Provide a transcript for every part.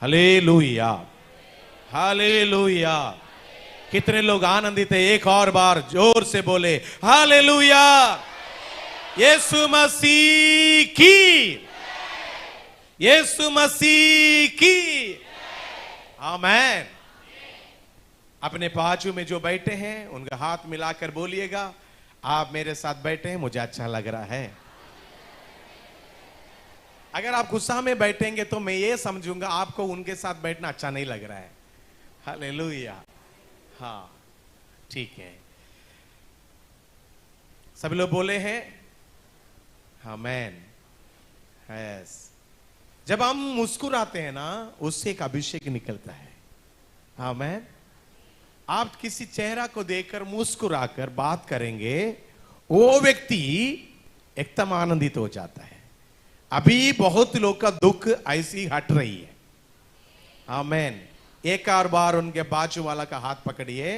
Hallelujah, hallelujah. कितने लोग आनंदित है? एक और बार जोर से बोले हालेलुया। यीशु मसीह की, यीशु मसीह की। आमीन। अपने बाजू में जो बैठे हैं उनका हाथ मिलाकर बोलिएगा, आप मेरे साथ बैठे हैं, मुझे अच्छा लग रहा है। अगर आप गुस्सा में बैठेंगे तो मैं ये समझूंगा आपको उनके साथ बैठना अच्छा नहीं लग रहा है। हालेलुया। हाँ, ठीक है। सभी लोग बोले हैं आमीन। यस। जब हम मुस्कुराते हैं ना, उससे एक अभिषेक निकलता है। आमीन। आप किसी चेहरा को देखकर मुस्कुराकर बात करेंगे, वो व्यक्ति एकदम आनंदित हो जाता है। अभी बहुत लोग का दुख ऐसी हट रही है। आमीन। एक और बार उनके बाजू वाला का हाथ पकड़िए।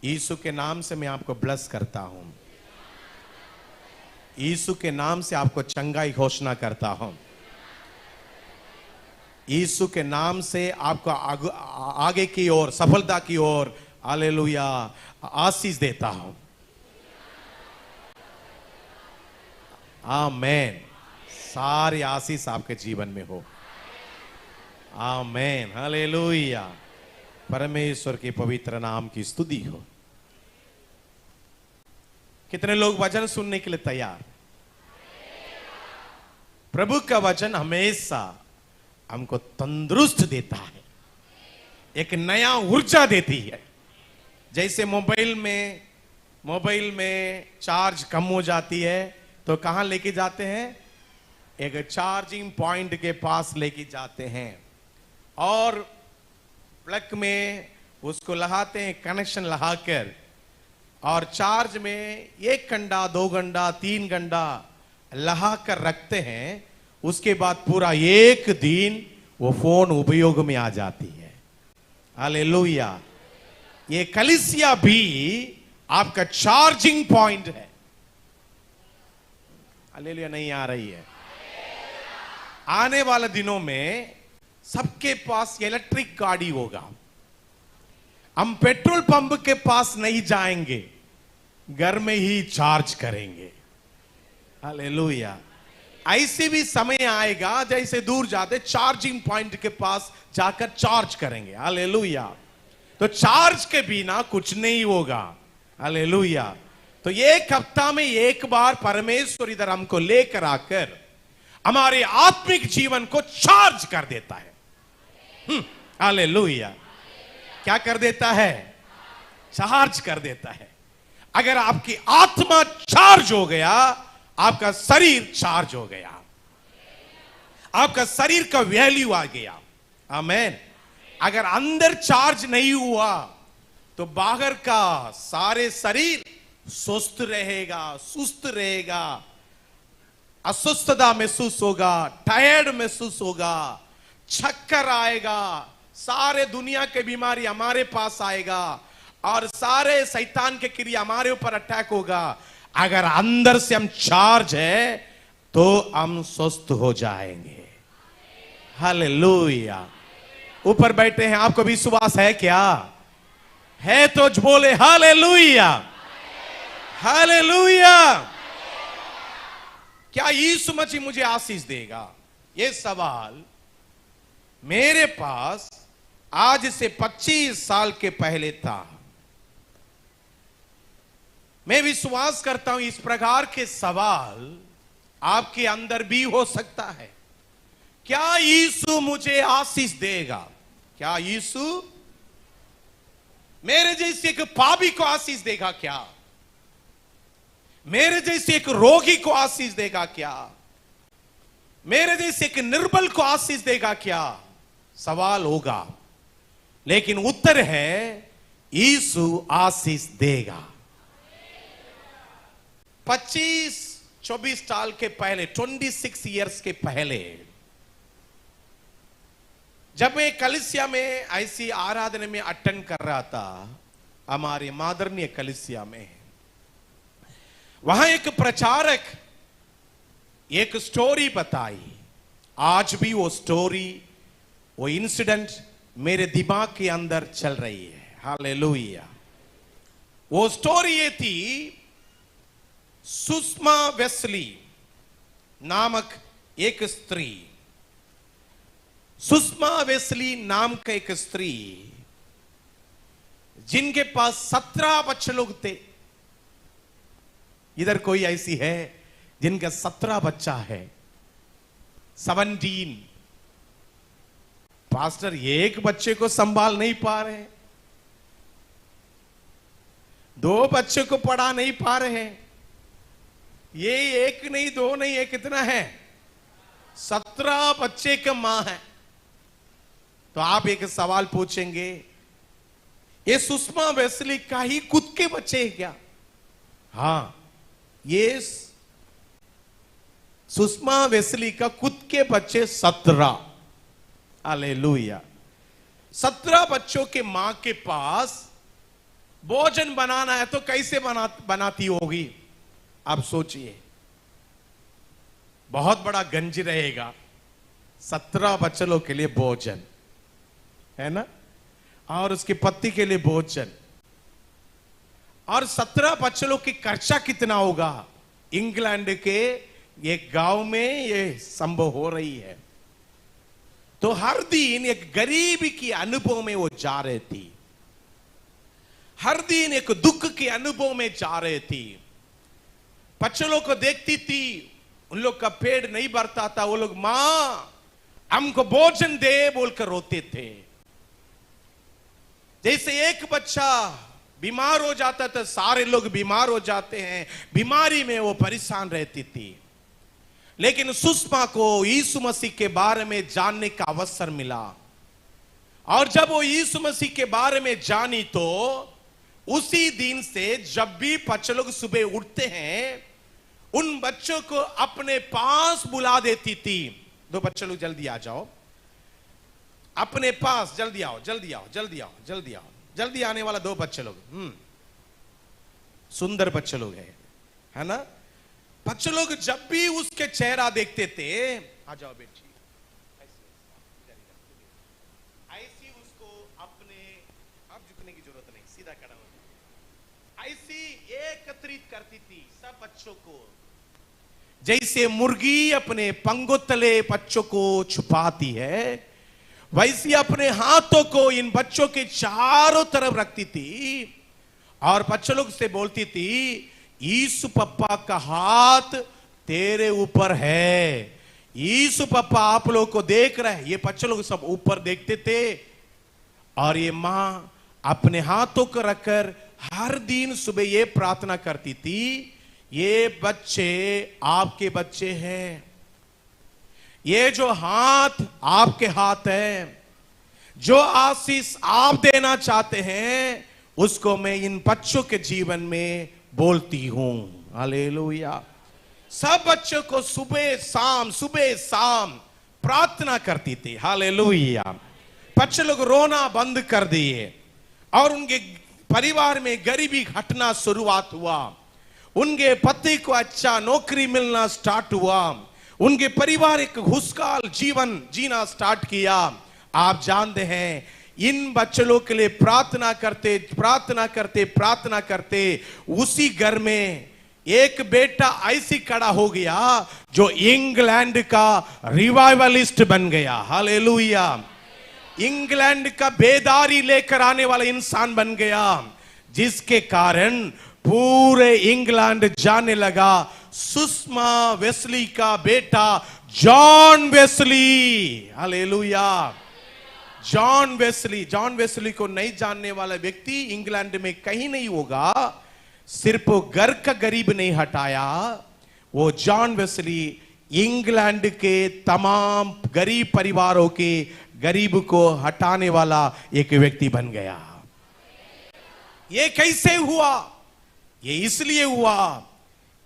यीशु के नाम से मैं आपको ब्लेस करता हूं। यीशु के नाम से आपको चंगाई घोषणा करता हूं। यीशु के नाम से आपको आगे की ओर, सफलता की ओर, हालेलुया, आशीष देता हूं। आमीन। सारी आशीष आपके जीवन में हो। आमीन। हालेलुया। परमेश्वर के पवित्र नाम की स्तुति हो। कितने लोग वचन सुनने के लिए तैयार? प्रभु का वचन हमेशा हमको तंदुरुस्त देता है, एक नया ऊर्जा देती है। जैसे मोबाइल में चार्ज कम हो जाती है तो कहां लेके जाते हैं? एक चार्जिंग पॉइंट के पास लेके जाते हैं और प्लग में उसको लगाते हैं, कनेक्शन लगाकर, और चार्ज में 1 घंटा 2 घंटा 3 घंटा लगाकर रखते हैं। उसके बाद पूरा एक दिन वो फोन उपयोग में आ जाती है। हालेलुया। ये कलीसिया भी आपका चार्जिंग पॉइंट है। हालेलुया। नहीं आ रही है? आने वाले दिनों में सबके पास इलेक्ट्रिक गाड़ी होगा। हम पेट्रोल पंप के पास नहीं जाएंगे, घर में ही चार्ज करेंगे। हालेलुया। ऐसे भी समय आएगा जैसे दूर जाते चार्जिंग पॉइंट के पास जाकर चार्ज करेंगे। हालेलुया। तो चार्ज के बिना कुछ नहीं होगा। हालेलुया। तो एक हफ्ता में एक बार परमेश्वर इधर हमको लेकर आकर हमारे आत्मिक जीवन को चार्ज कर देता है। हालेलुया। क्या कर देता है? चार्ज कर देता है। अगर आपकी आत्मा चार्ज हो गया, आपका शरीर चार्ज हो गया, आपका शरीर का वैल्यू आ गया। आमीन। अगर अंदर चार्ज नहीं हुआ तो बाहर का सारे शरीर सुस्त रहेगा, सुस्त रहेगा, अस्वस्थता महसूस होगा, टायर्ड महसूस होगा, चक्कर आएगा, सारे दुनिया के बीमारी हमारे पास आएगा और सारे शैतान के क्रिया हमारे ऊपर अटैक होगा। अगर अंदर से हम चार्ज है तो हम स्वस्थ हो जाएंगे। हालेलुया। ऊपर बैठे हैं, आपको विश्वास है क्या? है तो बोले हालेलुया, हालेलुया। क्या यीशु मसीह मुझे आशीष देगा? यह सवाल मेरे पास आज से 25 साल के पहले था। मैं विश्वास करता हूं इस प्रकार के सवाल आपके अंदर भी हो सकता है। क्या यीशु मुझे आशीष देगा? क्या यीशु मेरे जैसे एक पापी को आशीष देगा? क्या मेरे जैसे एक रोगी को आशीष देगा? क्या मेरे जैसे एक निर्बल को आशीष देगा? क्या सवाल होगा, लेकिन उत्तर है यीशु आशीष देगा। 25-24 साल के पहले, 26 इयर्स के पहले, जब मैं कलीसिया में ऐसी आराधना में अटेंड कर रहा था, हमारे मादरणीय कलीसिया में, वहां एक प्रचारक एक स्टोरी बताई। आज भी वो स्टोरी वो इंसिडेंट मेरे दिमाग के अंदर चल रही है। हालेलुया। वो स्टोरी ये थी, सुषमा वेस्ली नामक एक स्त्री, सुषमा वेस्ली नाम का एक स्त्री जिनके पास 17 बच्चे लोग थे। इधर कोई ऐसी है जिनका 17 बच्चा है? 17। पास्टर एक बच्चे को संभाल नहीं पा रहे, 2 बच्चे को पढ़ा नहीं पा रहे, ये एक नहीं 2 नहीं, ये कितना है? 17 बच्चे का मां है। तो आप एक सवाल पूछेंगे, ये सुषमा वेस्ली का ही खुद के बच्चे हैं क्या? हां, ये सुषमा वेस्ली का खुद के बच्चे 17। हालेलुया। 17 बच्चों के मां के पास भोजन बनाना है तो कैसे बनाती होगी? आप सोचिए, बहुत बड़ा गंज रहेगा 17 बच्चों के लिए भोजन, है ना? और उसके पति के लिए भोजन, और 17 बच्चों की खर्चा कितना होगा? इंग्लैंड के एक गांव में ये संभव हो रही है। तो हर दिन एक गरीबी की अनुभव में वो जा रही थी, हर दिन एक दुख के अनुभव में जा रही थी। बच्चों को देखती थी, उन लोग का पेट नहीं भरता था, वो लोग मां हमको भोजन दे बोलकर रोते थे। जैसे एक बच्चा बीमार हो जाता तो सारे लोग बीमार हो जाते हैं, बीमारी में वो परेशान रहती थी। लेकिन सुषमा को यीशु मसीह के बारे में जानने का अवसर मिला, और जब वो यीशु मसीह के बारे में जानी तो उसी दिन से जब भी बच्चे लोग सुबह उठते हैं, उन बच्चों को अपने पास बुला देती थी। 2 बच्चे लोग जल्दी आ जाओ, अपने पास जल्दी आओ, जल्दी आओ, जल्दी आओ, जल्दी आओ। जल्दी आने वाला 2 बच्चे लोग, सुंदर बच्चे लोग है ना? बच्चे लोग जब भी उसके चेहरा देखते थे, आ जाओ बेटी, ऐसी उसको अपने, अब झुकने की जरूरत नहीं, सीधा खड़ा हो, ऐसी एकत्रित करती थी सब बच्चों को, जैसे मुर्गी अपने पंगों तले बच्चों को छुपाती है, वैसे अपने हाथों को इन बच्चों के चारों तरफ रखती थी और बच्चों लोग से बोलती थी, यीशु पप्पा का हाथ तेरे ऊपर है, यीशु पप्पा आप लोग को देख रहे हैं। ये बच्चे लोग सब ऊपर देखते थे, और ये मां अपने हाथों को रखकर हर दिन सुबह ये प्रार्थना करती थी, ये बच्चे आपके बच्चे हैं, ये जो हाथ आपके हाथ है, जो आशीष आप देना चाहते हैं उसको मैं इन बच्चों के जीवन में बोलती हूं। हालेलुया। सब बच्चों को सुबह शाम प्रार्थना करती थी। हालेलुया। बच्चे लोग रोना बंद कर दिए और उनके परिवार में गरीबी घटना शुरुआत हुआ, उनके पति को अच्छा नौकरी मिलना स्टार्ट हुआ, उनके परिवार एक खुशहाल जीवन जीना स्टार्ट किया। आप जानते हैं, इन बच्चों के लिए प्रार्थना करते उसी घर में एक बेटा ऐसी खड़ा हो गया जो इंग्लैंड का रिवाइवलिस्ट बन गया। हालेलुया। इंग्लैंड का बेदारी लेकर आने वाला इंसान बन गया, जिसके कारण पूरे इंग्लैंड जाने लगा सुषमा वेस्ली का बेटा John Wesley. Hallelujah. John Wesley को नहीं जानने वाला व्यक्ति इंग्लैंड में कहीं नहीं होगा। सिर्फ वो घर का गरीब नहीं हटाया, वो जॉन वेस्ली इंग्लैंड के तमाम गरीब परिवारों के गरीब को हटाने वाला एक व्यक्ति बन गया। ये कैसे हुआ? ये इसलिए हुआ,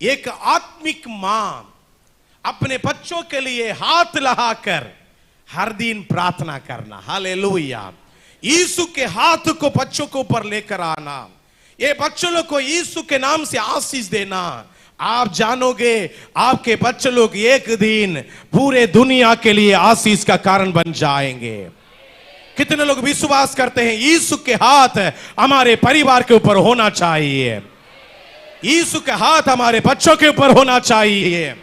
एक आत्मिक मां अपने बच्चों के लिए हाथ लहाकर हर दिन प्रार्थना करना। हालेलुया। यीशु के हाथ को बच्चों के ऊपर लेकर आना, ये बच्चों को यीशु के नाम से आशीष देना। आप जानोगे आपके बच्चे लोग एक दिन पूरे दुनिया के लिए आशीष का कारण बन जाएंगे। कितने लोग विश्वास करते हैं यीशु के हाथ हमारे परिवार के ऊपर होना चाहिए, यीशु के हाथ हमारे बच्चों के ऊपर होना चाहिए,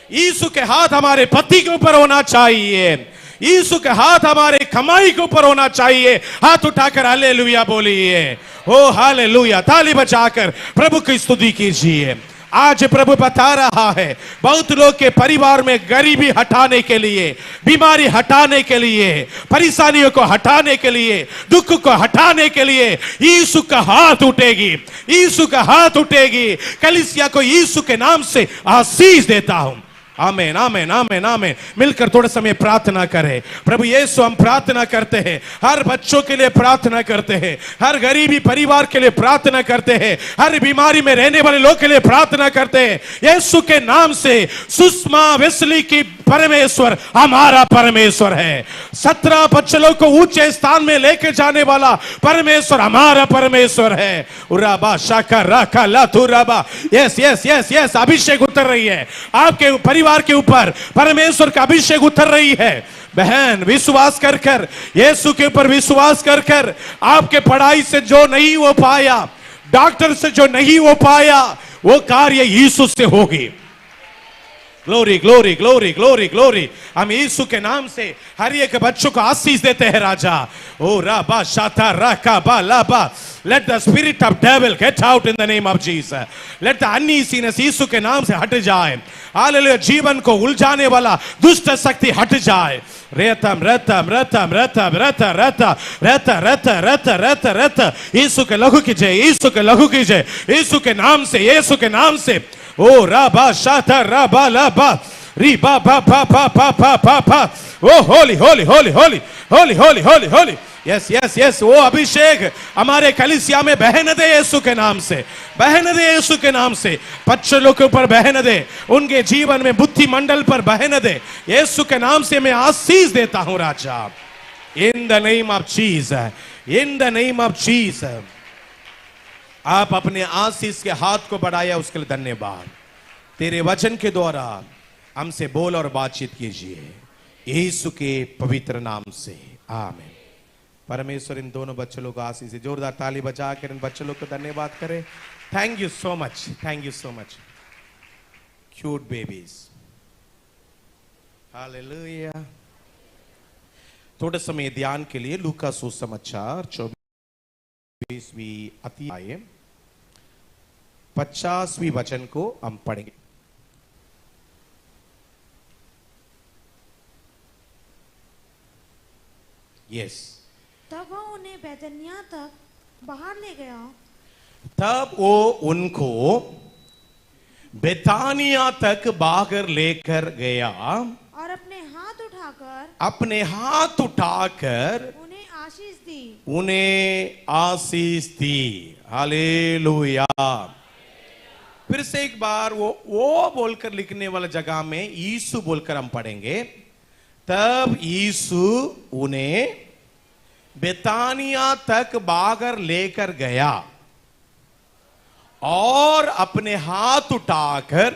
यीशु के हाथ हमारे पति के ऊपर होना चाहिए, यीशु के हाथ हमारे कमाई के ऊपर होना चाहिए। हाथ उठाकर हालेलुया बोलिए, ओ हालेलुया, ताली बजाकर प्रभु की स्तुति कीजिए। आज प्रभु बता रहा है बहुत लोग के परिवार में गरीबी हटाने के लिए, बीमारी हटाने के लिए, परेशानियों को हटाने के लिए, दुख को हटाने के लिए यीशु का हाथ उठेगी, यीशु का हाथ उठेगी। कलीसिया को यीशु के नाम से आशीष देता हूं। आमेन आमेन आमेन आमेन। मिलकर थोड़ा समय प्रार्थना करें। प्रभु यीशु हम प्रार्थना करते हैं, हर बच्चों के लिए प्रार्थना करते हैं, हर गरीबी परिवार के लिए प्रार्थना करते हैं, हर बीमारी में रहने वाले लोग के लिए प्रार्थना करते हैं। यीशु के नाम से सुषमा वेस्ली की परमेश्वर हमारा परमेश्वर है। 17 बच्चों को ऊंचे स्थान में लेके जाने वाला परमेश्वर हमारा परमेश्वर है। उराबा शाका राका लाथुराबा। यस यस यस यस, अभिषेक उतर रही है आपके परिवार के ऊपर, परमेश्वर का अभिषेक उतर रही है। बहन विश्वास कर कर, यीशु के ऊपर विश्वास कर कर, आपके पढ़ाई से जो नहीं हो पाया, डॉक्टर से जो नहीं हो पाया, वो कार्य यीशु से होगी। Glory glory glory glory glory. हम यीशु के नाम से हर एक बच्चों को आशीष देते हैं राजा। ओ राबा शाता राका बा लाबा। Let the spirit of devil get out in the name of Jesus. Let the uneasiness यीशु के नाम से हट जाए। हालेलुया। जीवन को उलझाने वाला दुष्ट शक्ति हट जाए। रेतम रेतम रेतम रेतम रेता रेता रेता रेता रेता रेता रेता। यीशु के लहू की जय, यीशु के लहू की जय, यीशु के नाम से, यीशु के नाम से। ओ राबा शाता राबा लाबा री बा बा बा बा बा बा बा बा। Oh holy holy holy holy holy holy holy holy. Yes yes yes, वो अभिषेक हमारे कलीसिया में बहन दे यीशु के नाम से, बहन दे यीशु के नाम से। बच्चों के ऊपर बहन दे, उनके जीवन में बुद्धि मंडल पर बहन दे। यीशु के नाम से मैं आशीष देता हूं राजा। In the name of Jesus, in the name of Jesus. आप अपने आशीष के हाथ को बढ़ाया, उसके लिए धन्यवाद। तेरे वचन के द्वारा हमसे बोल और बातचीत कीजिए यीशु के पवित्र नाम से, आमीन। परमेश्वर इन दोनों बच्चों को आशीष से जोरदार ताली बजाकर इन बच्चों को धन्यवाद करें। Thank you so much, thank you so much, cute babies. Hallelujah. थोड़े समय ध्यान के लिए लूका सुसमाचार 24वीं अध्याय 50वीं वचन को हम पढ़ेंगे। यस। तब वो उन्हें बैतनिया तक बाहर ले गया। तब वो उनको बेतानिया तक बाहर लेकर गया और अपने हाथ उठाकर उन्हें आशीष दी। हालेलुया। फिर से एक बार वो बोलकर लिखने वाला जगह में यीशु बोलकर हम पढ़ेंगे। तब यीशु उन्हें बेतानिया तक बाहर लेकर गया और अपने हाथ उठाकर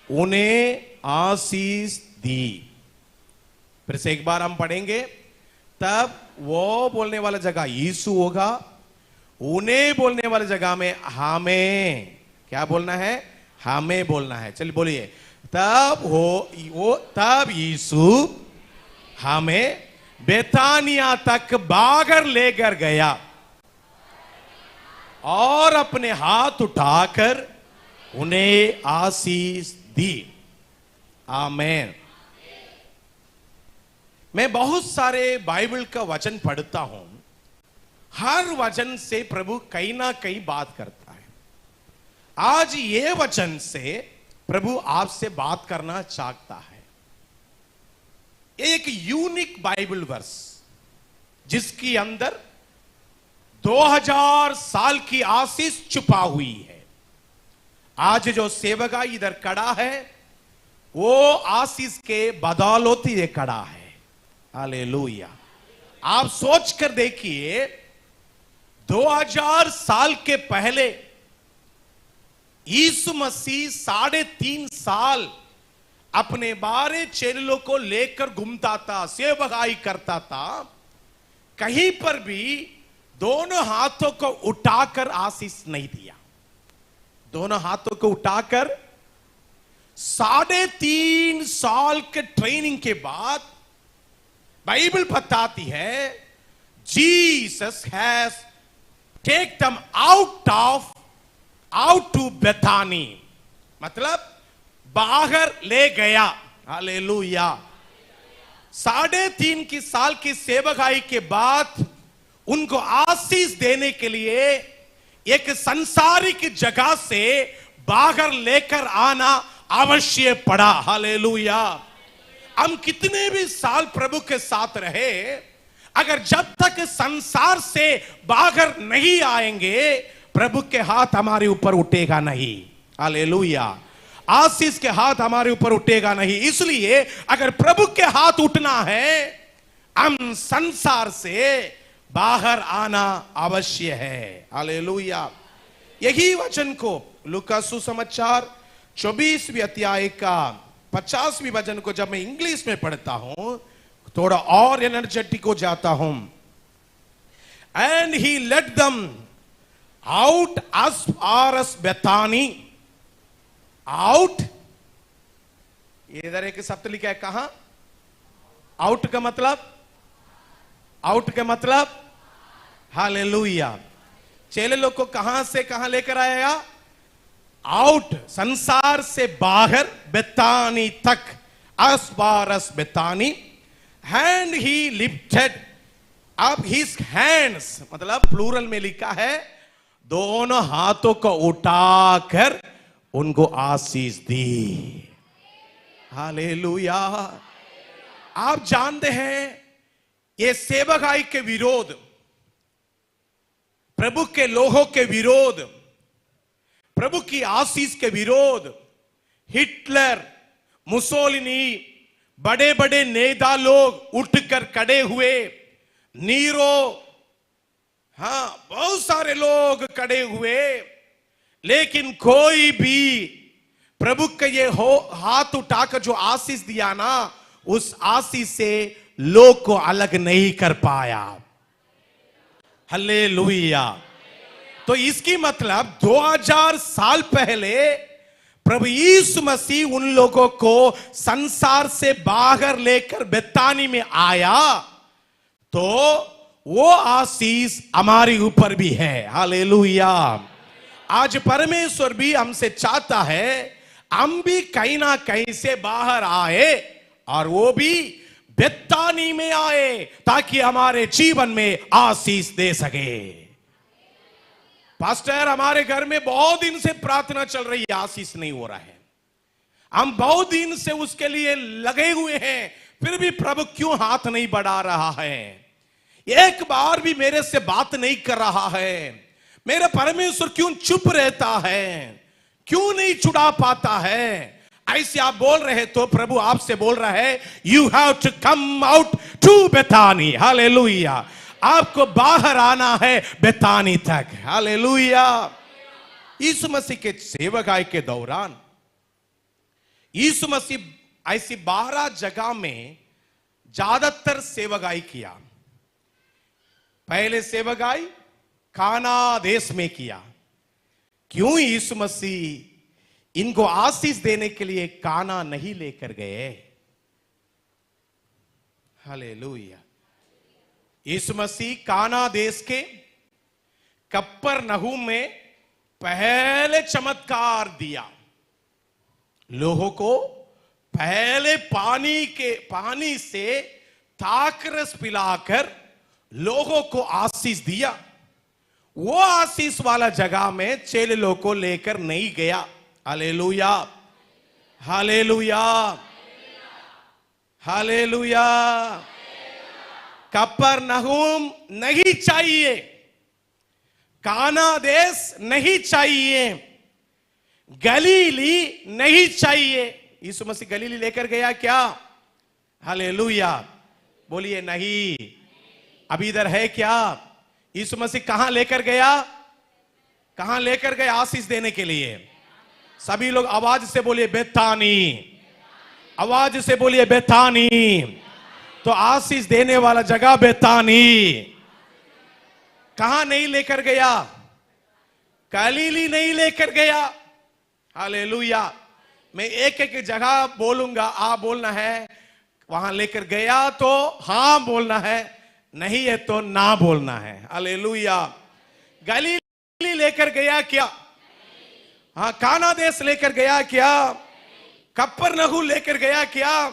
उन्हें आशीष दी। फिर से एक बार हम पढ़ेंगे। तब वो बोलने वाला जगह यीशु होगा, उन्हें बोलने वाली जगह में हमें क्या बोलना है? हमें बोलना है। चलिए बोलिए। तब यीशु हमें बेतानिया तक बाहर लेकर गया और अपने हाथ उठाकर उन्हें आशीष दी। आमीन। मैं बहुत सारे बाइबल का वचन पढ़ता हूं, हर वचन से प्रभु कहीं ना कहीं बात करता है। आज ये वचन से प्रभु आपसे बात करना चाहता है। एक यूनिक बाइबल वर्स जिसके अंदर 2000 साल की आशीष छुपा हुई है। आज जो सेवका इधर खड़ा है वो आशीष के बदौलत ये खड़ा है। हालेलुया। आप सोच कर देखिए, 2000 साल के पहले यीशु मसीह 3.5 साल अपने 12 चेलों को लेकर घूमता था, सेवकाई करता था। कहीं पर भी दोनों हाथों को उठाकर आशीष नहीं दिया। दोनों हाथों को उठाकर 3.5 साल के ट्रेनिंग के बाद बाइबल बताती है Jesus has take them out to Bethany, मतलब बाहर ले गया। हालेलुया। 3.5 साल की सेवकाई के बाद उनको आशीष देने के लिए एक संसारिक जगह से बाहर लेकर आना आवश्यक पड़ा। हालेलुया। हम कितने भी साल प्रभु के साथ रहे, अगर जब तक संसार से बाहर नहीं आएंगे प्रभु के हाथ हमारे ऊपर उठेगा नहीं। हालेलुया। आशीष के हाथ हमारे ऊपर उठेगा नहीं। इसलिए अगर प्रभु के हाथ उठना है, हम संसार से बाहर आना अवश्य है। हालेलुया। यही वचन को लूका सुसमाचार 24वें अध्याय का 50वें वचन को जब मैं इंग्लिश में पढ़ता हूं, थोड़ा और एनर्जेटिक हो जाता हूं। And he let them out as far as Bethany. Out, इधर एक शब्द लिखा है, कहां? आउट का मतलब, आउट का मतलब हालेलुया। चेले लोग को कहां से कहां लेकर आएगा? आउट, संसार से बाहर, बेथानी तक, as far as Bethany. Hand ही लिफ्टेड अप हिज हैंड्स, मतलब प्लूरल में लिखा है, दोनों हाथों को उठाकर उनको आशीष दी। हालेलुया। आप जानते हैं ये सेवकाई के विरोध, प्रभु के लोगों के विरोध, प्रभु की आशीष के विरोध हिटलर, मुसोलिनी, बड़े बड़े नेता लोग उठकर खड़े हुए, नीरो, हां बहुत सारे लोग खड़े हुए, लेकिन कोई भी प्रभु के ये हाथ उठाकर जो आशीष दिया ना, उस आशीष से लोग को अलग नहीं कर पाया। हालेलुया। तो इसकी मतलब 2000 साल पहले प्रभु यीशु मसीह उन लोगों को संसार से बाहर लेकर बेथानी में आया, तो वो आशीष हमारे ऊपर भी है। हालेलुया। आज परमेश्वर भी हमसे चाहता है हम भी कहीं ना कहीं से बाहर आए, और वो भी बेथानी में आए, ताकि हमारे जीवन में आशीष दे सके। पास्टर, हमारे घर में बहुत दिन से प्रार्थना चल रही है, आशीष नहीं हो रहा है। हम बहुत दिन से उसके लिए लगे हुए हैं, फिर भी प्रभु क्यों हाथ नहीं बढ़ा रहा है? एक बार भी मेरे से बात नहीं कर रहा है। मेरा परमेश्वर क्यों चुप रहता है? क्यों नहीं छुड़ा पाता है? ऐसे आप बोल रहे तो प्रभु आपसे बोल रहा है, you have to come out to Bethany. Hallelujah. आपको बाहर आना है बेथानी तक। हालेलुया। यीशु मसीह के सेवकाई के दौरान यीशु मसीह ऐसी 12 जगह में ज्यादातर सेवकाई किया। पहले सेवकाई काना देश में किया। क्यों यीशु मसीह इनको आशीष देने के लिए काना नहीं लेकर गए? हालेलुया। यीशु मसीह काना देश के कफरनहूम में पहले चमत्कार दिया। लोगों को पहले पानी से ताकरस पिलाकर लोगों को आशीष दिया। वो आशीष वाला जगह में चेले लोगों को लेकर नहीं गया। हालेलुया। हालेलुया। हालेलुया। कफरनहूम नहीं चाहिए, काना देश नहीं चाहिए, गलीली नहीं चाहिए। यीशु मसीह गलीली लेकर गया क्या? हालेलुया। बोलिए नहीं। अभी इधर है क्या? यीशु मसीह कहां लेकर गया? कहां लेकर गया आशीष देने के लिए? सभी लोग आवाज से बोलिए बेथानी। आवाज से बोलिए बेथानी। तो आशीष देने वाला जगह बेथानी। कहां नहीं लेकर गया? गलीली नहीं लेकर गया। हालेलुया। मैं एक एक जगह बोलूंगा, आप बोलना है। वहां लेकर गया तो हां बोलना है, नहीं है तो ना बोलना है। हालेलुया। गलीली लेकर गया क्या? हाँ। काना देश लेकर गया क्या? कफरनहूम लेकर गया क्या?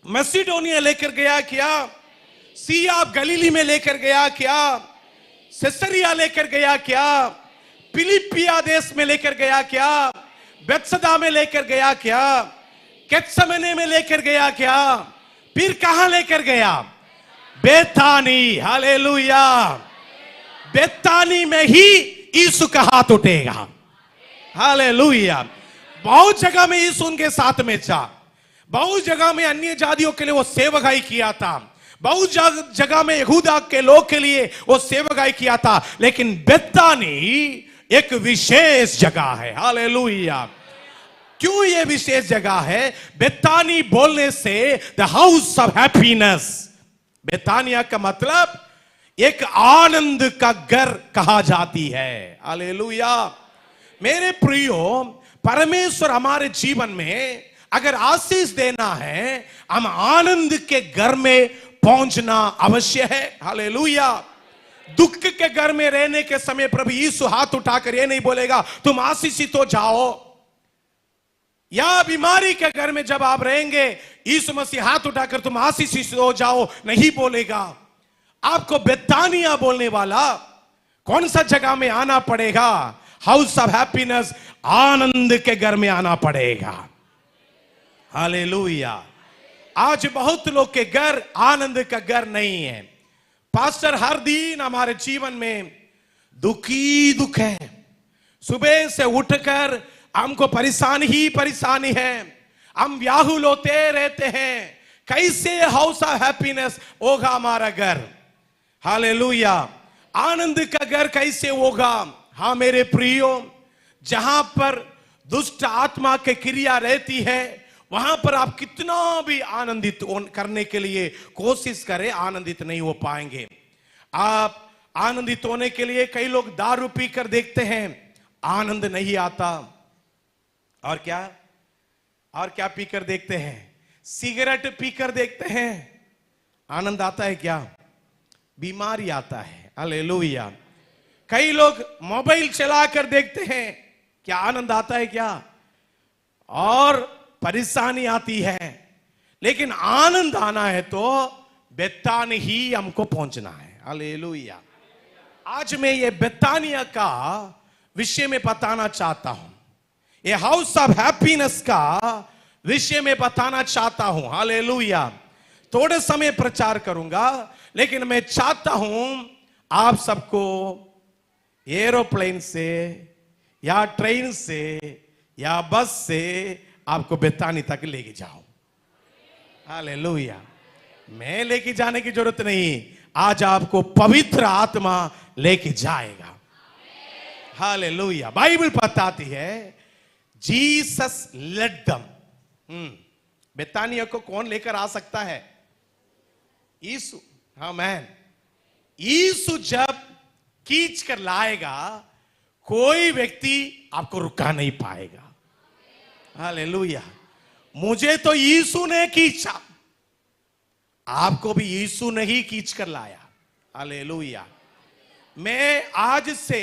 मैसिडोनिया लेकर गया क्या? सी ऑफ गलीली में लेकर गया क्या? सेसरिया लेकर गया क्या? फिलिपिया देश में लेकर गया क्या? बेत्सदा में लेकर गया क्या? गेत्सेमने में लेकर गया क्या? फिर कहां लेकर गया? बेथानी। हालेलुया। बेथानी में ही यीशु का हाथ उठेगा। हालेलुया। बहुत जगह में यीशु उनके साथ में था। बहुत जगह में अन्य जातियों के लिए वो सेवकाई किया था। बहुत जगह में यहूदा के लोग के लिए वो सेवकाई किया था। लेकिन बेथानी एक विशेष जगह है। हालेलुया। क्यों ये विशेष जगह है? बेथानी बोलने से the house of happiness. Bethany का मतलब एक आनंद का घर कहा जाती है। हालेलुया। मेरे प्रियो, परमेश्वर हमारे जीवन में अगर आशीष देना है, हम आनंद के घर में पहुंचना अवश्य है। हालेलुया। दुख के घर में रहने के समय प्रभु यीशु हाथ उठाकर ये नहीं बोलेगा तुम आशीषित हो जाओ, या बीमारी के घर में जब आप रहेंगे यीशु मसीह हाथ उठाकर तुम आशीषित हो जाओ नहीं बोलेगा। आपको बेथानिया बोलने वाला कौन सा जगह में आना पड़ेगा? हाउस ऑफ हैप्पीनेस, आनंद के घर में आना पड़ेगा। हालेलुया। आज बहुत लोग के घर आनंद का घर नहीं है। पास्टर, हर दिन हमारे जीवन में दुखी दुख है। सुबह से उठकर हमको परेशानी ही परेशानी है। हम व्याकुल होते रहते हैं, कैसे हाउस ऑफ हैप्पीनेस होगा हमारा घर? हालेलुया। आनंद का घर कैसे होगा? हाँ मेरे प्रियो, जहां पर दुष्ट आत्मा के क्रिया रहती है वहां पर आप कितना भी आनंदित करने के लिए कोशिश करें, आनंदित नहीं हो पाएंगे। आप आनंदित होने के लिए कई लोग दारू पीकर देखते हैं, आनंद नहीं आता। और क्या पीकर देखते हैं? सिगरेट पीकर देखते हैं, आनंद आता है क्या? बीमारी आता है। हालेलुया। कई लोग मोबाइल चलाकर देखते हैं, क्या आनंद आता है क्या? और परेशानी आती है। लेकिन आनंद आना है तो बेथानी ही हमको पहुंचना है। हालेलुया। आज मैं ये बेथानिया का विषय में बताना चाहता हूं, ये हाउस ऑफ हैप्पीनेस का विषय में बताना चाहता हूं। हालेलुया। थोड़े समय प्रचार करूंगा, लेकिन मैं चाहता हूं आप सबको एरोप्लेन से या ट्रेन से या बस से आपको बेथानी तक लेके जाओ। हालेलुया। मैं लेके जाने की जरूरत नहीं, आज आपको पवित्र आत्मा लेके जाएगा। हालेलुया। बाइबल बताती है जीसस लेड देम। बेथानिया को कौन लेकर आ सकता है? यीशु। हाँ मैन, यीशु जब खींच कर लाएगा कोई व्यक्ति आपको रुका नहीं पाएगा। हालेलुया। मुझे तो यीशु ने खींचा, आपको भी यीशु ने ही खींच कर लाया। हालेलुया। मैं आज से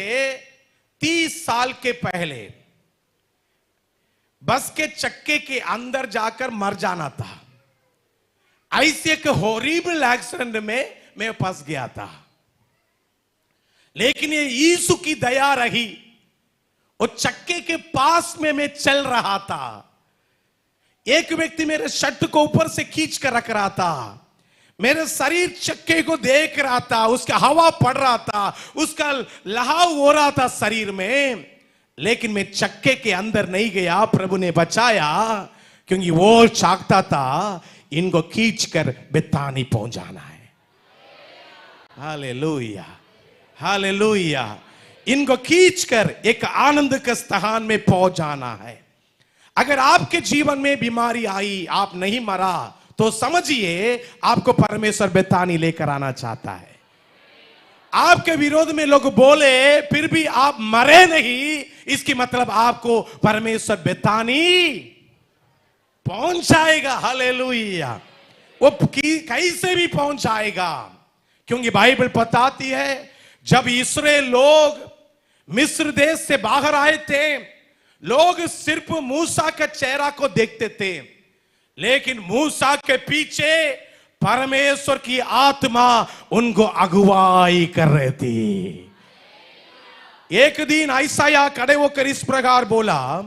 30 साल के पहले बस के चक्के के अंदर जाकर मर जाना था। ऐसे एक हॉरिबल एक्सीडेंट में मैं फंस गया था, लेकिन ये यीशु की दया रही। वो चक्के के पास में मैं चल रहा था, एक व्यक्ति मेरे शर्ट को ऊपर से खींच कर रख रहा था, मेरे शरीर चक्के को देख रहा था, उसका हवा पड़ रहा था, उसका लहाव हो रहा था शरीर में, लेकिन मैं चक्के के अंदर नहीं गया। प्रभु ने बचाया, क्योंकि वो चाहता था इनको खींचकर बेथानी पहुंचाना है। हालेलुया। हालेलुया। इनको खींचकर एक आनंद के स्थान में पहुंचाना है। अगर आपके जीवन में बीमारी आई, आप नहीं मरा, तो समझिए आपको परमेश्वर बेथानी लेकर आना चाहता है। आपके विरोध में लोग बोले फिर भी आप मरे नहीं, इसकी मतलब आपको परमेश्वर बेतानी पहुंचाएगा। हालेलुया। वो कैसे भी पहुंचाएगा, क्योंकि बाइबल बताती है जब इस्राएल लोग मिस्र देश से बाहर आए थे, लोग सिर्फ मूसा के चेहरा को देखते थे, लेकिन मूसा के पीछे परमेश्वर की आत्मा उनको अगुवाई कर रही थी। एक दिन ऐसाया खड़े होकर इस प्रकार बोला,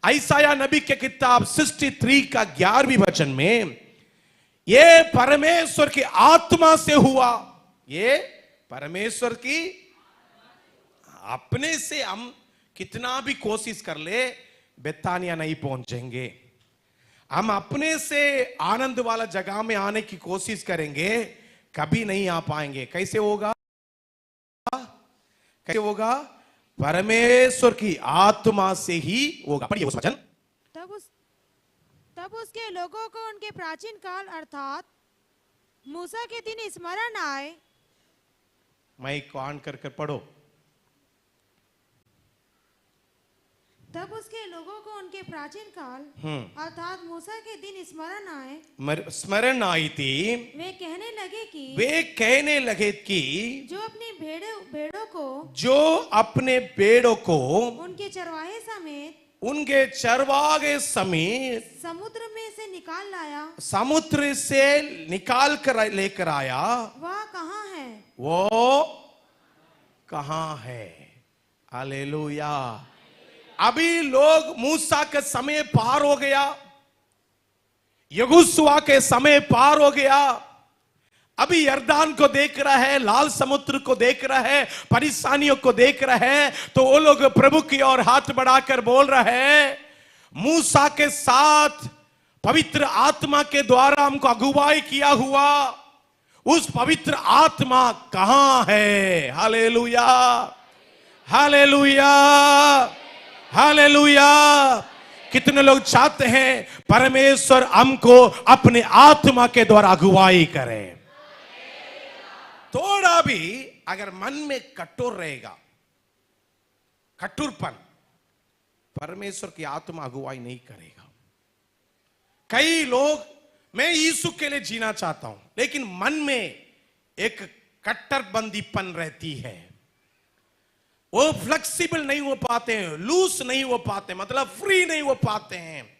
ऐसाया नबी के किताब 63 का 11वीं वचन में, ये परमेश्वर की आत्मा से हुआ। ये परमेश्वर की, अपने से हम कितना भी कोशिश कर ले बेतानिया नहीं पहुंचेंगे। हम अपने से आनंद वाला जगह में आने की कोशिश करेंगे, कभी नहीं आ पाएंगे। कैसे होगा? कैसे होगा? परमेश्वर की आत्मा से ही होगा। पढ़िए उस वचन। तब उसके लोगों को उनके प्राचीन काल अर्थात मूसा के दिन स्मरण आए। माइक को ऑन कर पढ़ो। तब उसके लोगों को उनके प्राचीन काल अर्थात मूसा के दिन स्मरण आए, स्मरण आई थी। वे कहने लगे कि जो अपने भेड़ों को उनके चरवाहे समेत समुद्र में से निकाल लाया, समुद्र से निकाल कर लेकर आया, वो कहां है? हालेलुया। अभी लोग मूसा के समय पार हो गया, यहोशुआ के समय पार हो गया, अभी यर्दान को देख रहा है, लाल समुद्र को देख रहा है, परेशानियों को देख रहा है, तो वो लोग प्रभु की ओर हाथ बढ़ाकर बोल रहे हैं, मूसा के साथ पवित्र आत्मा के द्वारा हमको अगुवाई किया हुआ उस पवित्र आत्मा कहां है? Hallelujah, hallelujah, hallelujah. कितने लोग चाहते हैं परमेश्वर हमको अपने आत्मा के द्वारा अगुवाई करे? थोड़ा भी अगर मन में कठोर रहेगा, कठोरपन, परमेश्वर की आत्मा अगुवाई नहीं करेगा। कई लोग, मैं यीशु के लिए जीना चाहता हूं, लेकिन मन में एक कट्टरबंदीपन रहती है, वो फ्लेक्सिबल नहीं हो पाते हैं, लूज नहीं हो पाते, मतलब फ्री नहीं हो पाते हैं।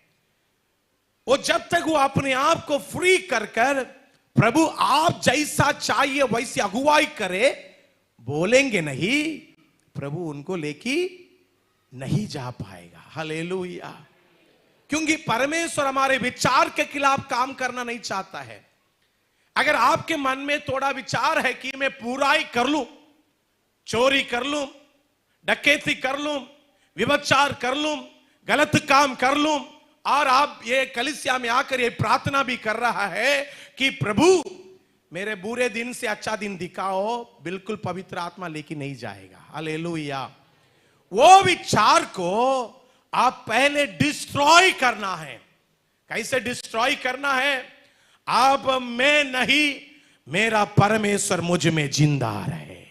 वो जब तक वो अपने आप को फ्री कर कर प्रभु आप जैसा चाहिए वैसी अगुवाई करे बोलेंगे नहीं, प्रभु उनको लेके नहीं जा पाएगा। हालेलुया। क्योंकि परमेश्वर हमारे विचार के खिलाफ काम करना नहीं चाहता है। अगर आपके मन में थोड़ा विचार है कि मैं बुराई कर लूं, चोरी कर लूं, डकैती कर लूं, व्यभिचार कर लूं, गलत काम कर लूं, और आप ये कलीसिया में आकर ये प्रार्थना भी कर रहा है कि प्रभु मेरे बुरे दिन से अच्छा दिन दिखाओ, बिल्कुल पवित्र आत्मा लेके नहीं जाएगा। हालेलुया। वो विचार को आप पहले डिस्ट्रॉय करना है। कैसे डिस्ट्रॉय करना है? अब मैं नहीं, मेरा परमेश्वर मुझ में जिंदा रहे।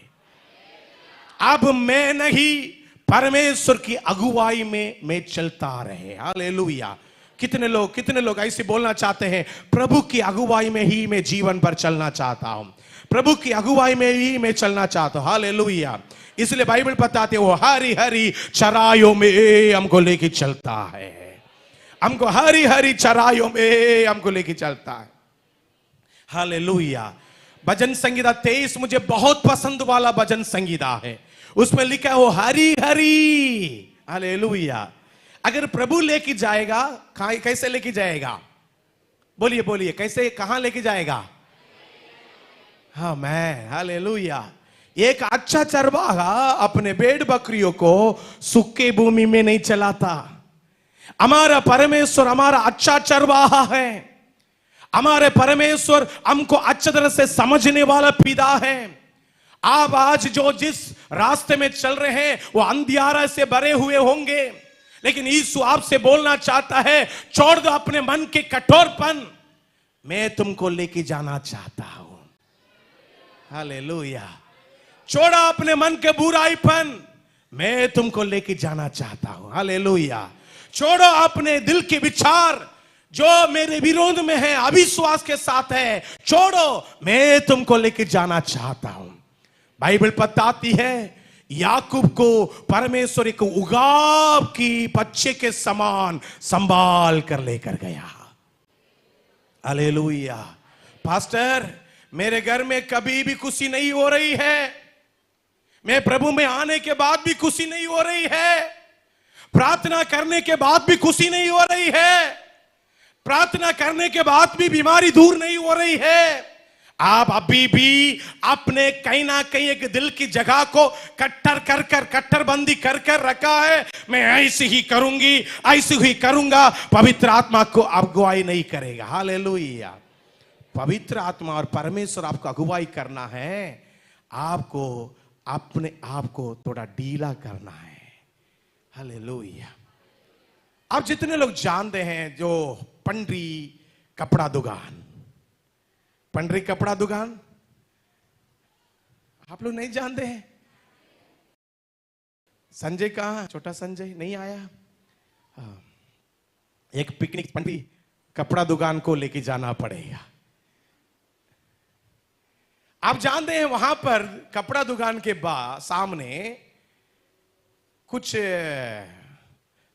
अब मैं नहीं, परमेश्वर की अगुवाई में मैं चलता रहे। हालेलुया। कितने लोग ऐसे बोलना चाहते हैं, प्रभु की अगुवाई में ही मैं जीवन पर चलना चाहता हूं, प्रभु की अगुवाई में ही मैं चलना चाहता हूं। हालेलुया। इसलिए बाइबल बताते वो हरी हरी चराइयों में हमको लेके चलता है, हमको हरी हरी चराइयों में हमको लेके चलता है। हालेलुया। भजन संगीता 23 मुझे बहुत पसंद वाला भजन संगीता है। उसमें लिखा है वो हरी हरी। हालेलुया। अगर प्रभु लेके जाएगा, कैसे लेके जाएगा? बोलिए बोलिए, कैसे, कहां लेके जाएगा? हाँ, मैं। हालेलुया। एक अच्छा चरवाहा अपने भेड़ बकरियों को सूखे भूमि में नहीं चलाता। हमारा परमेश्वर हमारा अच्छा चरवाहा है। हमारे परमेश्वर हमको अच्छी तरह से समझने वाला पिता है। आप आज जो जिस रास्ते में चल रहे हैं वो अंधियारा से भरे हुए होंगे, लेकिन यीशु आपसे बोलना चाहता है, छोड़ दो अपने मन के कठोरपन, मैं तुमको लेके जाना चाहता हूं। हालेलुया। छोड़ा अपने मन के बुराईपन, मैं तुमको लेके जाना चाहता हूं। हालेलुया। छोड़ो अपने दिल के विचार जो मेरे विरोध में है, अविश्वास के साथ है, छोड़ो, मैं तुमको लेके जाना चाहता हूं। बाइबल बताती है याकूब को परमेश्वर एक उगाब की बच्चे के समान संभाल कर लेकर गया। हालेलुया। पास्टर, मेरे घर में कभी भी खुशी नहीं हो रही है, मैं प्रभु में आने के बाद भी खुशी नहीं हो रही है, प्रार्थना करने के बाद भी खुशी नहीं हो रही है, प्रार्थना करने के बाद भी बीमारी दूर नहीं हो रही है। आप अभी भी अपने कहीं ना कहीं एक दिल की जगह को कट्टरबंदी कर रखा है, मैं ऐसी ही करूंगी, ऐसी ही करूंगा, पवित्र आत्मा को अगुवाई नहीं करेगा। हालेलुया। पवित्र आत्मा और परमेश्वर आपको अगुवाई करना है, आपको अपने आप को थोड़ा ढीला करना है। हालेलुया। आप जितने लोग जानते हैं जो पंडरी कपड़ा दुकान, पंडरी कपड़ा दुकान, आप लोग नहीं जानते हैं? संजय कहां? छोटा संजय नहीं आया? हाँ। एक पिकनिक पंडरी कपड़ा दुकान को लेके जाना पड़ेगा। आप जानते हैं वहां पर कपड़ा दुकान के सामने कुछ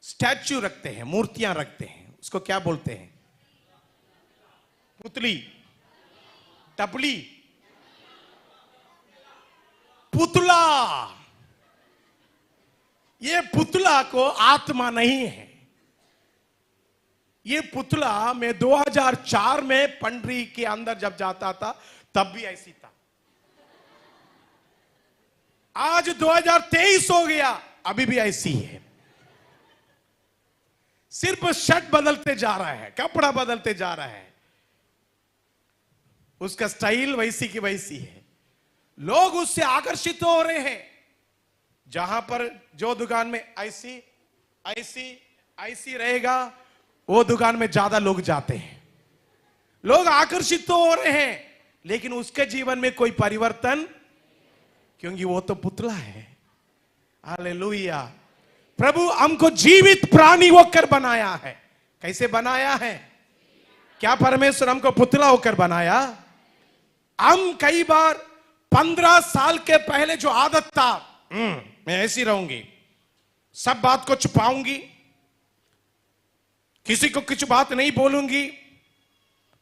स्टैच्यू रखते हैं, मूर्तियां रखते हैं, उसको क्या बोलते हैं? पुतली, टपली, पुतला। ये पुतला को आत्मा नहीं है। ये पुतला मैं 2004 में पंडरी के अंदर जब जाता था तब भी ऐसी था। आज 2023 हो गया, अभी भी ऐसी है। सिर्फ शर्ट बदलते जा रहा है, कपड़ा बदलते जा रहा है, उसका स्टाइल वैसी की वैसी है। लोग उससे आकर्षित हो रहे हैं। जहां पर जो दुकान में ऐसी ऐसी ऐसी रहेगा, वो दुकान में ज्यादा लोग जाते हैं, लोग आकर्षित तो हो रहे हैं, लेकिन उसके जीवन में कोई परिवर्तन, क्योंकि वो तो पुतला है। हालेलुया। प्रभु हमको जीवित प्राणी होकर बनाया है। कैसे बनाया है? क्या परमेश्वर हमको पुतला होकर बनाया? हम कई बार 15 साल के पहले जो आदत था, मैं ऐसी रहूंगी, सब बात को छुपाऊंगी, किसी को कुछ बात नहीं बोलूंगी,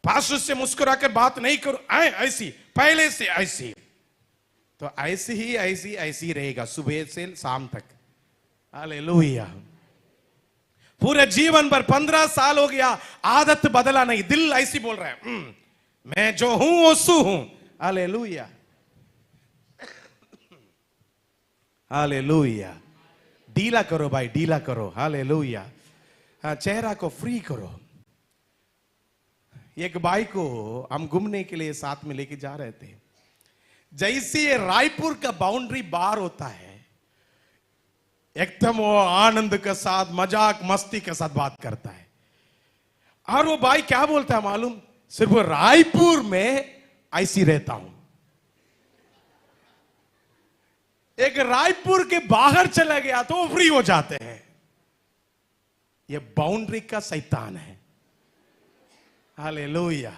पास्टर से मुस्कुराकर बात नहीं करूं, ऐसी पहले से ऐसी, तो ऐसी रहेगा सुबह से शाम तक। हालेलुया। पूरे जीवन भर 15 साल हो गया, आदत बदला नहीं, दिल ऐसी बोल रहा है, मैं जो हूं वो सू हूं। हालेलुया। हालेलुया। ढीला करो भाई, ढीला करो। हालेलुया। चेहरा को फ्री करो। एक भाई को हम घूमने के लिए साथ में लेके जा रहे थे। जैसे ये रायपुर का बाउंड्री बार होता है, एकदम वो आनंद के साथ, मजाक मस्ती के साथ बात करता है। और वो भाई क्या बोलता है मालूम? सिर्फ रायपुर में ऐसी रहता हूं। एक रायपुर के बाहर चला गया तो वो फ्री हो जाते हैं। ये बाउंड्री का शैतान है। हालेलुया।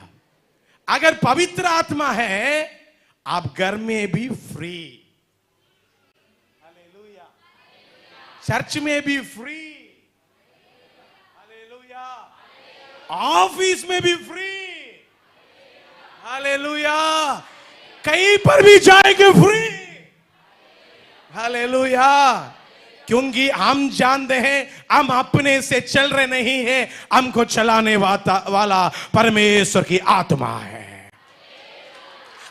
अगर पवित्र आत्मा है, आप घर में भी फ्री, हालेलुया, चर्च में भी फ्री, हालेलुया, ऑफिस में भी फ्री, हालेलुया, कहीं पर भी जाएंगे फ्री, हालेलुया। क्योंकि हम जानते हैं हम अपने से चल रहे नहीं हैं, हमको चलाने वाला परमेश्वर की आत्मा है।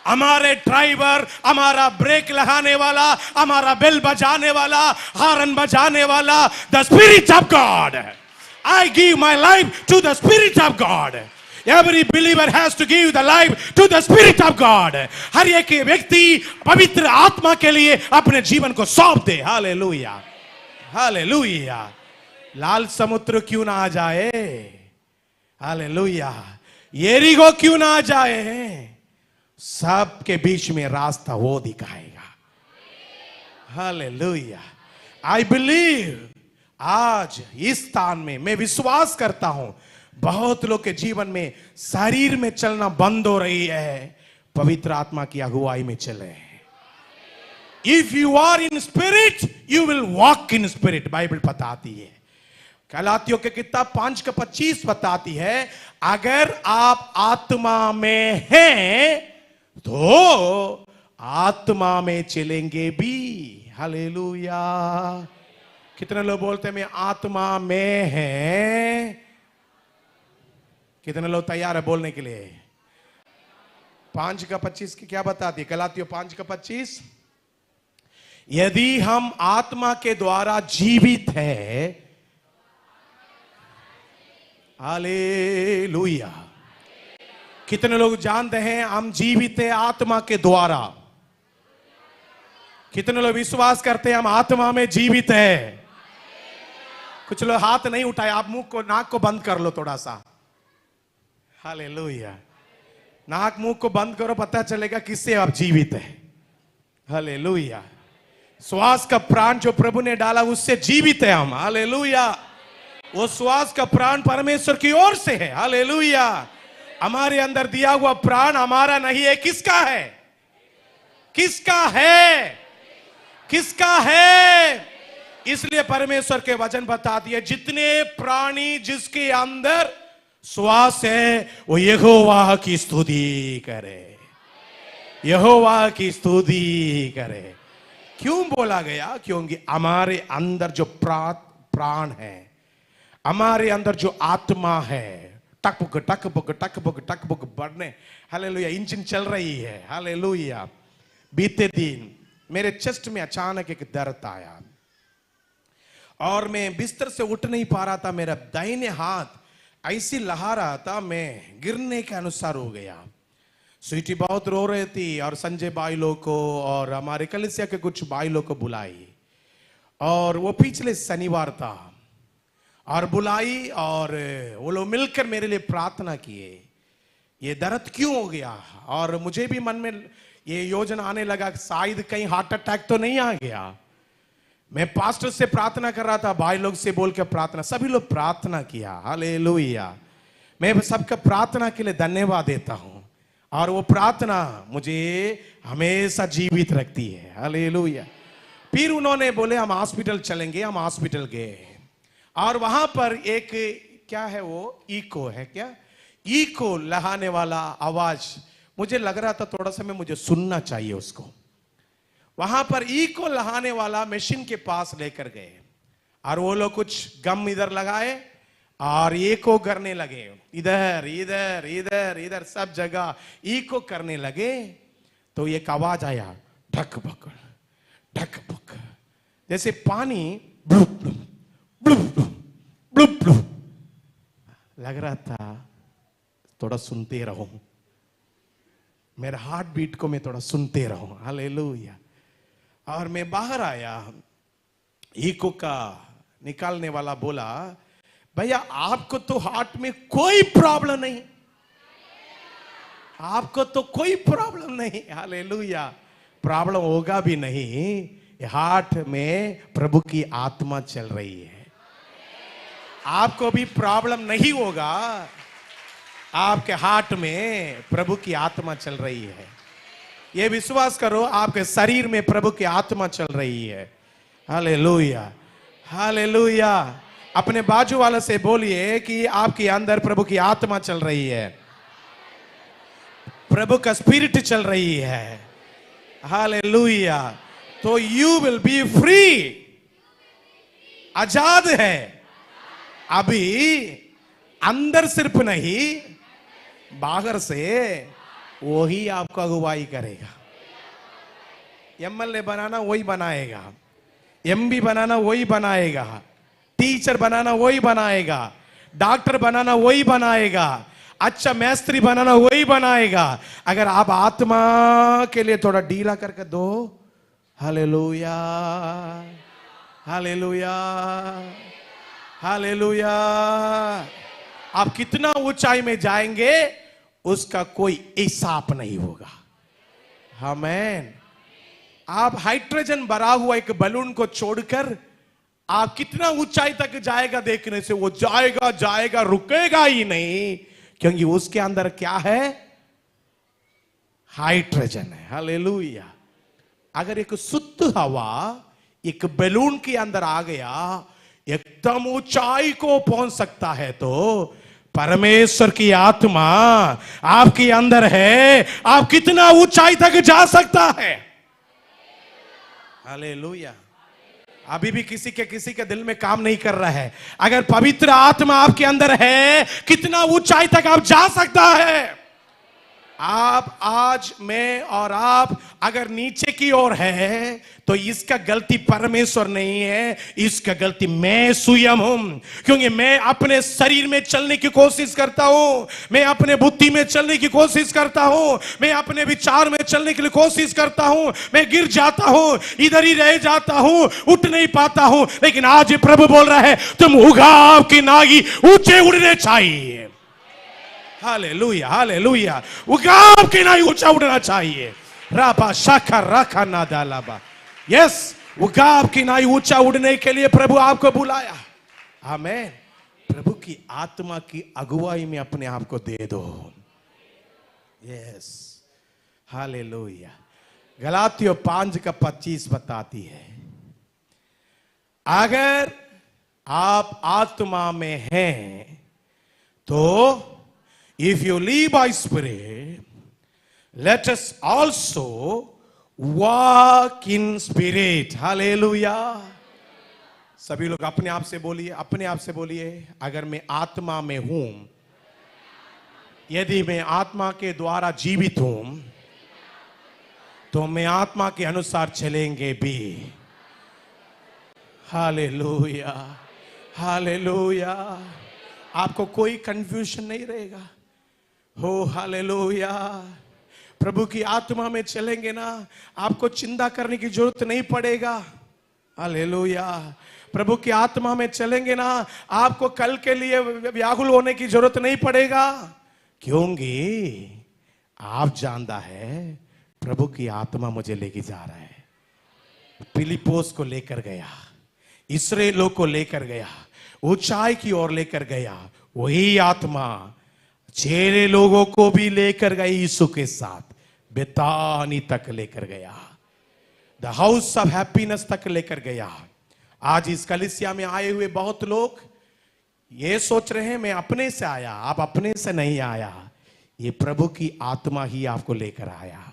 हमारे ड्राइवर, हमारा ब्रेक लगाने वाला, हमारा बेल बजाने वाला, हॉर्न बजाने वाला, the spirit of God. I give my life to the spirit of God. Every believer has to give the life to the Spirit of God. हर एक व्यक्ति पवित्र आत्मा के लिए अपने जीवन को सौंप दे। Hallelujah, hallelujah. लाल समुद्र क्यों ना आ जाए, हालेलुया, यरीहो क्यों ना आ जाए, सबके बीच में रास्ता वो दिखाएगा। हालेलुया। आई बिलीव आज इस स्थान में मैं विश्वास करता हूं बहुत लोग के जीवन में शरीर में चलना बंद हो रही है, पवित्र आत्मा की अगुवाई में चले। If you are in spirit you will walk in spirit, Bible बताती है। गलातियों के किताब 5:25 बताती है अगर आप आत्मा में हैं तो आत्मा में चलेंगे भी। हालेलुया। कितने लोग बोलते हैं मैं आत्मा में हैं? कितने लोग तैयार है बोलने के लिए? 5:25 की क्या बताती है? गलातियों 5:25, यदि हम आत्मा के द्वारा जीवित है, हालेलुया। कितने लोग जानते हैं हम जीवित है आत्मा के द्वारा? कितने लोग विश्वास करते हैं हम आत्मा में जीवित है? कुछ लोग हाथ नहीं उठाए, आप मुंह को नाक को बंद कर लो थोड़ा सा। हालेलुया। नाक मुंह को बंद करो, पता चलेगा किससे आप जीवित है। हालेलुया। श्वास का प्राण जो प्रभु ने डाला उससे जीवित है हम। हालेलुया। वो श्वास का प्राण परमेश्वर की ओर से है। हालेलुया। हमारे अंदर दिया हुआ प्राण हमारा नहीं है, किसका है? किसका है? किसका है? इसलिए परमेश्वर के वचन बताती है जितने प्राणी जिसके अंदर श्वास है वो यहोवा की स्तुति करे, यहोवा की स्तुति करे। क्यों बोला गया? क्योंकि हमारे अंदर जो प्राण है, हमारे अंदर जो आत्मा है, टकबुक टकबुक टकबुक टकबुक बढ़ने, हालेलुया, इंजन चल रही है। हालेलुया। बीते दिन मेरे चेस्ट में अचानक एक दर्द आया और मैं बिस्तर से उठ नहीं पा रहा था। मेरा दाहिने हाथ ऐसी लहा रहा था, मैं गिरने के अनुसार हो गया। स्वीटी बहुत रो रही थी और संजय भाई लोग को और हमारे कलिसिया के कुछ भाई लोग को बुलाई और वो पिछले शनिवार था और बुलाई और वो लोग मिलकर मेरे लिए प्रार्थना किए ये दर्द क्यों हो गया। और मुझे भी मन में ये योजना आने लगा शायद कहीं हार्ट अटैक तो नहीं आ गया। मैं पास्टर से प्रार्थना कर रहा था, भाई लोग से बोल के प्रार्थना, सभी लोग प्रार्थना किया। हालेलुया। मैं सबका प्रार्थना के लिए धन्यवाद देता हूं और वो प्रार्थना मुझे हमेशा जीवित रखती है। हालेलुया। फिर उन्होंने बोले हम हॉस्पिटल चलेंगे। हम हॉस्पिटल गए और वहां पर एक क्या है वो इको है, क्या इको लहाने वाला आवाज मुझे लग रहा था थोड़ा सा मुझे सुनना चाहिए उसको। वहां पर इको लहाने वाला मशीन के पास लेकर गए और वो लोग कुछ गम इधर लगाए और इको करने लगे, इधर इधर इधर इधर सब जगह इको करने लगे। तो एक आवाज आया, ढक बक ढक बक, जैसे पानी ब्लुप ब्लुप ब्लुप ब्लुप लग रहा था। थोड़ा सुनते रहो, मेरा हार्ट बीट को मैं थोड़ा सुनते रहो। हालेलुया। और मैं बाहर आया, इको का निकालने वाला बोला भैया आपको तो हार्ट में कोई प्रॉब्लम नहीं, आपको तो कोई प्रॉब्लम नहीं। हालेलुया। प्रॉब्लम होगा भी नहीं, हार्ट में प्रभु की आत्मा चल रही है। आपको भी प्रॉब्लम नहीं होगा, आपके हार्ट में प्रभु की आत्मा चल रही है। ये विश्वास करो, आपके शरीर में प्रभु की आत्मा चल रही है। हालेलुया। हालेलुया। अपने बाजू वाले से बोलिए कि आपके अंदर प्रभु की आत्मा चल रही है, प्रभु का स्पिरिट चल रही है। हालेलुया। तो यू विल बी फ्री, आजाद है। अभी अंदर सिर्फ नहीं, बाहर से वही आपको अगुवाई करेगा। एमएलए बनाना वही बनाएगा, एमपी बनाना वही बनाएगा, टीचर बनाना वही बनाएगा, डॉक्टर बनाना वही बनाएगा, अच्छा मैस्त्री बनाना वही बनाएगा, अगर आप आत्मा के लिए थोड़ा ढीला करके दो। हालेलुया। हालेलुया। हालेलुया। आप कितना ऊंचाई में जाएंगे उसका कोई हिसाब नहीं होगा। आमीन। आप हाइड्रोजन भरा हुआ एक बलून को छोड़कर आप कितना ऊंचाई तक जाएगा देखने से, वो जाएगा जाएगा, रुकेगा ही नहीं, क्योंकि उसके अंदर क्या है? हाइड्रोजन है। हालेलुया। अगर एक शुद्ध हवा एक बैलून के अंदर आ गया, एकदम ऊंचाई को पहुंच सकता है, तो परमेश्वर की आत्मा आपके अंदर है, आप कितना ऊंचाई तक जा सकता है? हालेलुया। अभी भी किसी के दिल में काम नहीं कर रहा है। अगर पवित्र आत्मा आपके अंदर है, कितना ऊंचाई तक आप जा सकता है? आप, आज मैं और आप अगर नीचे की ओर है, तो इसका गलती परमेश्वर नहीं है, इसका गलती मैं स्वयं हूं। क्योंकि मैं अपने शरीर में चलने की कोशिश करता हूं, मैं अपने बुद्धि में चलने की कोशिश करता हूं, मैं अपने विचार में चलने के लिए कोशिश करता हूं, मैं गिर जाता हूं, इधर ही रह जाता हूं, उठ नहीं पाता हूं। लेकिन आज प्रभु बोल रहा है, तुम उगाव की नागी ऊंचे उड़ने चाहिए। Hallelujah, hallelujah. उगाव के नहीं ऊंचा उड़ना चाहिए। राबा शाखा राखा ना दालाबा। यस, उगाव की नहीं ऊंचा उड़ने के लिए प्रभु आपको बुलाया। आमीन। प्रभु की आत्मा की अगुवाई में अपने आप को दे दो। Yes, hallelujah. गलातियों 5:25 बताती है, अगर आप आत्मा में हैं तो if you live by spirit, let us also walk in spirit. Hallelujah. सभी लोग अपने आप से बोलिए, अपने आप से बोलिए, अगर मैं आत्मा में हूं, यदि मैं आत्मा के द्वारा जीवित हूं, तो मैं आत्मा के अनुसार चलेंगे भी। Hallelujah, hallelujah. आपको कोई कंफ्यूजन नहीं रहेगा। हो हालेलुया। प्रभु की आत्मा में चलेंगे ना, आपको चिंता करने की जरूरत नहीं पड़ेगा। हालेलुया। प्रभु की आत्मा में चलेंगे ना, आपको कल के लिए व्याकुल होने की जरूरत नहीं पड़ेगा, क्योंकि आप जानता है प्रभु की आत्मा मुझे लेके जा रहा है। फिलिप्पोस को लेकर गया, इस्राएलियों को लेकर गया, ऊंचाई की ओर लेकर गया। वही आत्मा 6 लोगों को भी लेकर गई, यीशु के साथ बेतानी तक लेकर गया, द हाउस ऑफ हैप्पीनेस तक लेकर गया। आज इस कलीसिया में आए हुए बहुत लोग ये सोच रहे हैं मैं अपने से आया। आप अपने से नहीं आया, ये प्रभु की आत्मा ही आपको लेकर आया।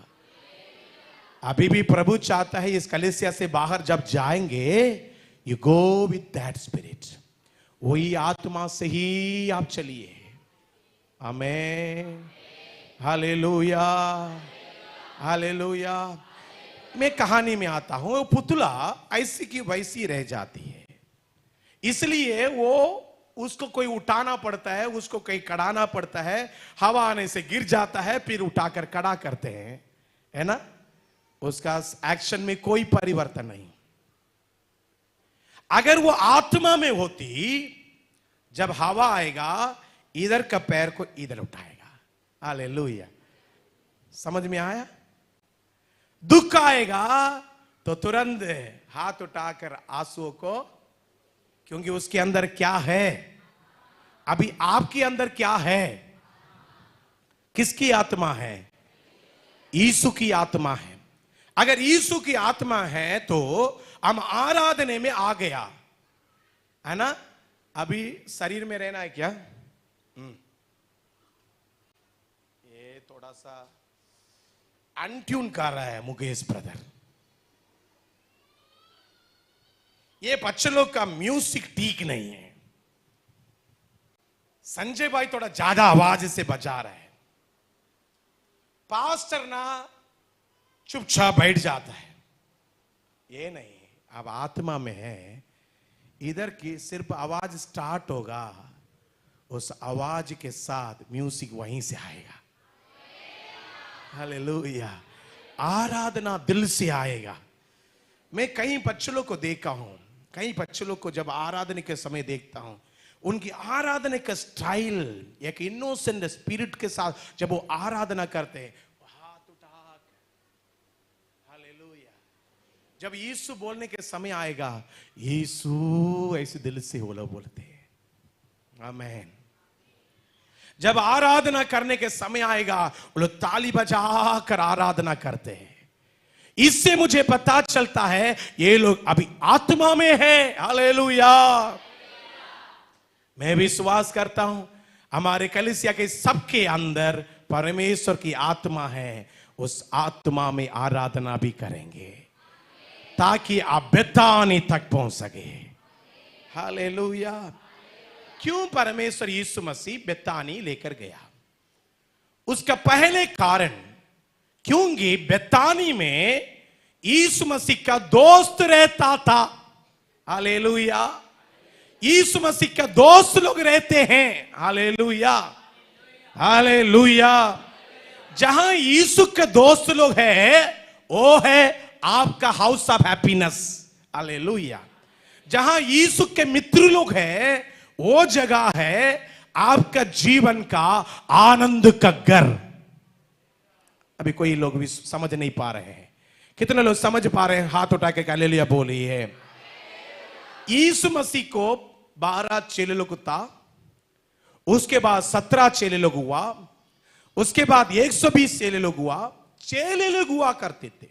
अभी भी प्रभु चाहता है इस कलीसिया से बाहर जब जाएंगे, you go with that spirit, वही आत्मा से ही आप चलिए। आमीन, हालेलुया, हालेलुया। मैं कहानी में आता हूं, वो पुतला ऐसी की वैसी रह जाती है, इसलिए वो उसको कोई उठाना पड़ता है, उसको कहीं कड़ाना पड़ता है, हवा आने से गिर जाता है, फिर उठाकर कड़ा करते हैं, है ना। उसका एक्शन में कोई परिवर्तन नहीं। अगर वो आत्मा में होती, जब हवा आएगा इधर का पैर को इधर उठाएगा। हालेलुया। समझ में आया? दुख आएगा तो तुरंत हाथ उठाकर आंसुओं को, क्योंकि उसके अंदर क्या है? अभी आपके अंदर क्या है? किसकी आत्मा है? यीशु की आत्मा है। अगर यीशु की आत्मा है तो हम आराधने में आ गया, है ना। अभी शरीर में रहना है क्या? ये थोड़ा सा अनट्यून कर रहा है मुकेश ब्रदर। ये बच्चे लोग का म्यूजिक ठीक नहीं है। संजय भाई थोड़ा ज्यादा आवाज से बजा रहा है। पास्टर ना चुपचाप बैठ जाता है। ये नहीं, अब आत्मा में है, इधर की सिर्फ आवाज स्टार्ट होगा, उस आवाज के साथ म्यूजिक वहीं से आएगा। हालेलुया। आराधना दिल से आएगा। मैं कई बच्चों को देखा हूं, कई बच्चों को जब आराधना के समय देखता हूं, उनकी आराधना का स्टाइल एक इनोसेंट स्पिरिट के साथ जब वो आराधना करते हैं, हाथ उठा, हालेलुया, जब यीशु बोलने के समय आएगा, यीशु ऐसे दिल से बोलते हैं, आमेन। जब आराधना करने के समय आएगा, वो लोग ताली बजा कर आराधना करते हैं। इससे मुझे पता चलता है ये लोग अभी आत्मा में है। हालेलुया। मैं विश्वास करता हूं हमारे कलीसिया के सबके अंदर परमेश्वर की आत्मा है। उस आत्मा में आराधना भी करेंगे ताकि आप बेतानी तक पहुंच सके। हालेलुया। क्यों परमेश्वर यीशु मसीह बेतानी लेकर गया? उसका पहले कारण, क्योंकि बेतानी में यीशु मसीह का दोस्त रहता था। हालेलुया। यीशु मसीह का दोस्त लोग रहते हैं। Hallelujah, hallelujah. जहां यीशु के दोस्त लोग हैं, वो है आपका हाउस ऑफ हैप्पीनेस। हालेलुया। जहां यीशु के मित्र लोग हैं, वो जगह है आपका जीवन का आनंद का घर। अभी कोई लोग भी समझ नहीं पा रहे हैं। कितने लोग समझ पा रहे हैं? हाथ उठा के हालेलुया बोलिए। यीशु मसीह को 12 चेले लोग था, उसके बाद 17 चेले लोग हुआ, उसके बाद 120 चेले लोग हुआ। चेले लोग हुआ करते थे,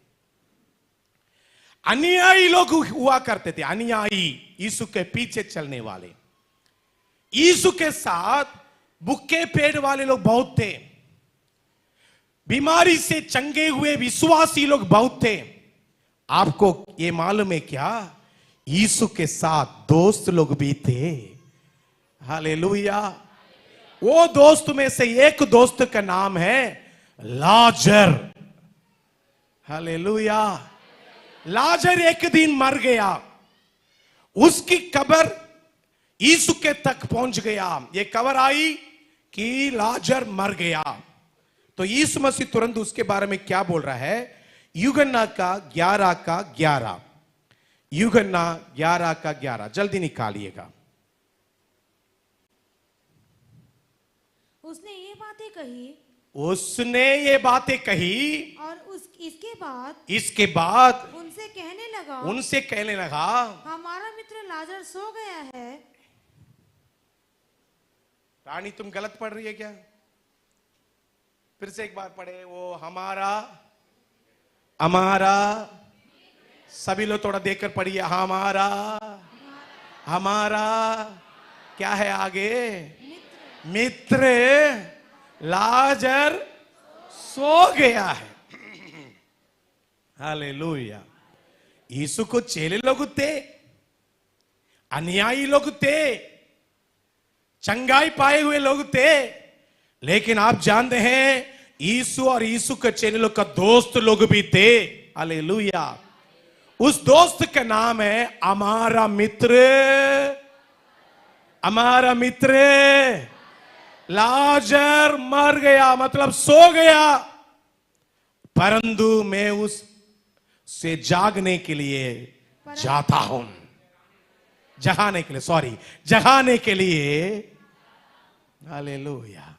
अनुयायी लोग हुआ करते थे। अनुयायी यीशु के पीछे चलने वाले, यीशु के साथ भूखे पेट वाले लोग बहुत थे। बीमारी से चंगे हुए विश्वासी लोग बहुत थे। आपको ये मालूम है क्या? यीशु के साथ दोस्त लोग भी थे। हालेलुया। वो दोस्त में से एक दोस्त का नाम है लाजर। हालेलुया। लाजर एक दिन मर गया, उसकी कब्र यीशु के तक पहुंच गया। ये खबर आई कि लाजर मर गया, तो यीशु मसीह तुरंत उसके बारे में क्या बोल रहा है? यूहन्ना का 11 का 11, यूहन्ना 11 का 11 जल्दी निकालिएगा। उसने ये बातें कही, उसने ये बातें कही और इसके बाद उनसे कहने लगा, हमारा मित्र लाजर सो गया है। रानी तुम गलत पढ़ रही है क्या? फिर से एक बार पढ़े। वो हमारा सभी लोग थोड़ा देखकर पढ़िए। हमारा क्या है आगे? मित्र लाजर सो गया है। हालेलुया। यीशु को चेले लोग थे, अनुयायी लोग थे, चंगाई पाए हुए लोग थे, लेकिन आप जानते हैं यीशु और यीशु के चेले लोग का दोस्त लोग भी थे। हालेलुया। उस दोस्त का नाम है हमारा मित्र लाजर मर गया, मतलब सो गया, परंतु मैं उस से जागने के लिए जाता हूं। जगाने के लिए। Hallelujah,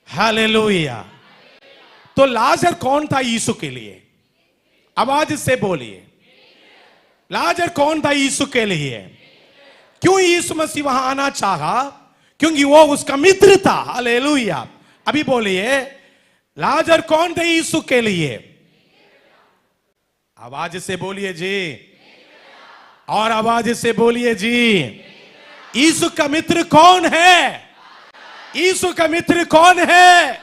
hallelujah. तो लाजर कौन था यीशु के लिए? आवाज से बोलिए। लाजर कौन था यीशु के लिए? क्यों यीशु मसीह वहां आना चाहा? क्योंकि वो उसका मित्र था। हालेलुया। अभी बोलिए, लाजर कौन थे यीशु के लिए? आवाज से बोलिए जी, और आवाज से बोलिए जी। यीशु का मित्र कौन है? यीशु का मित्र कौन है?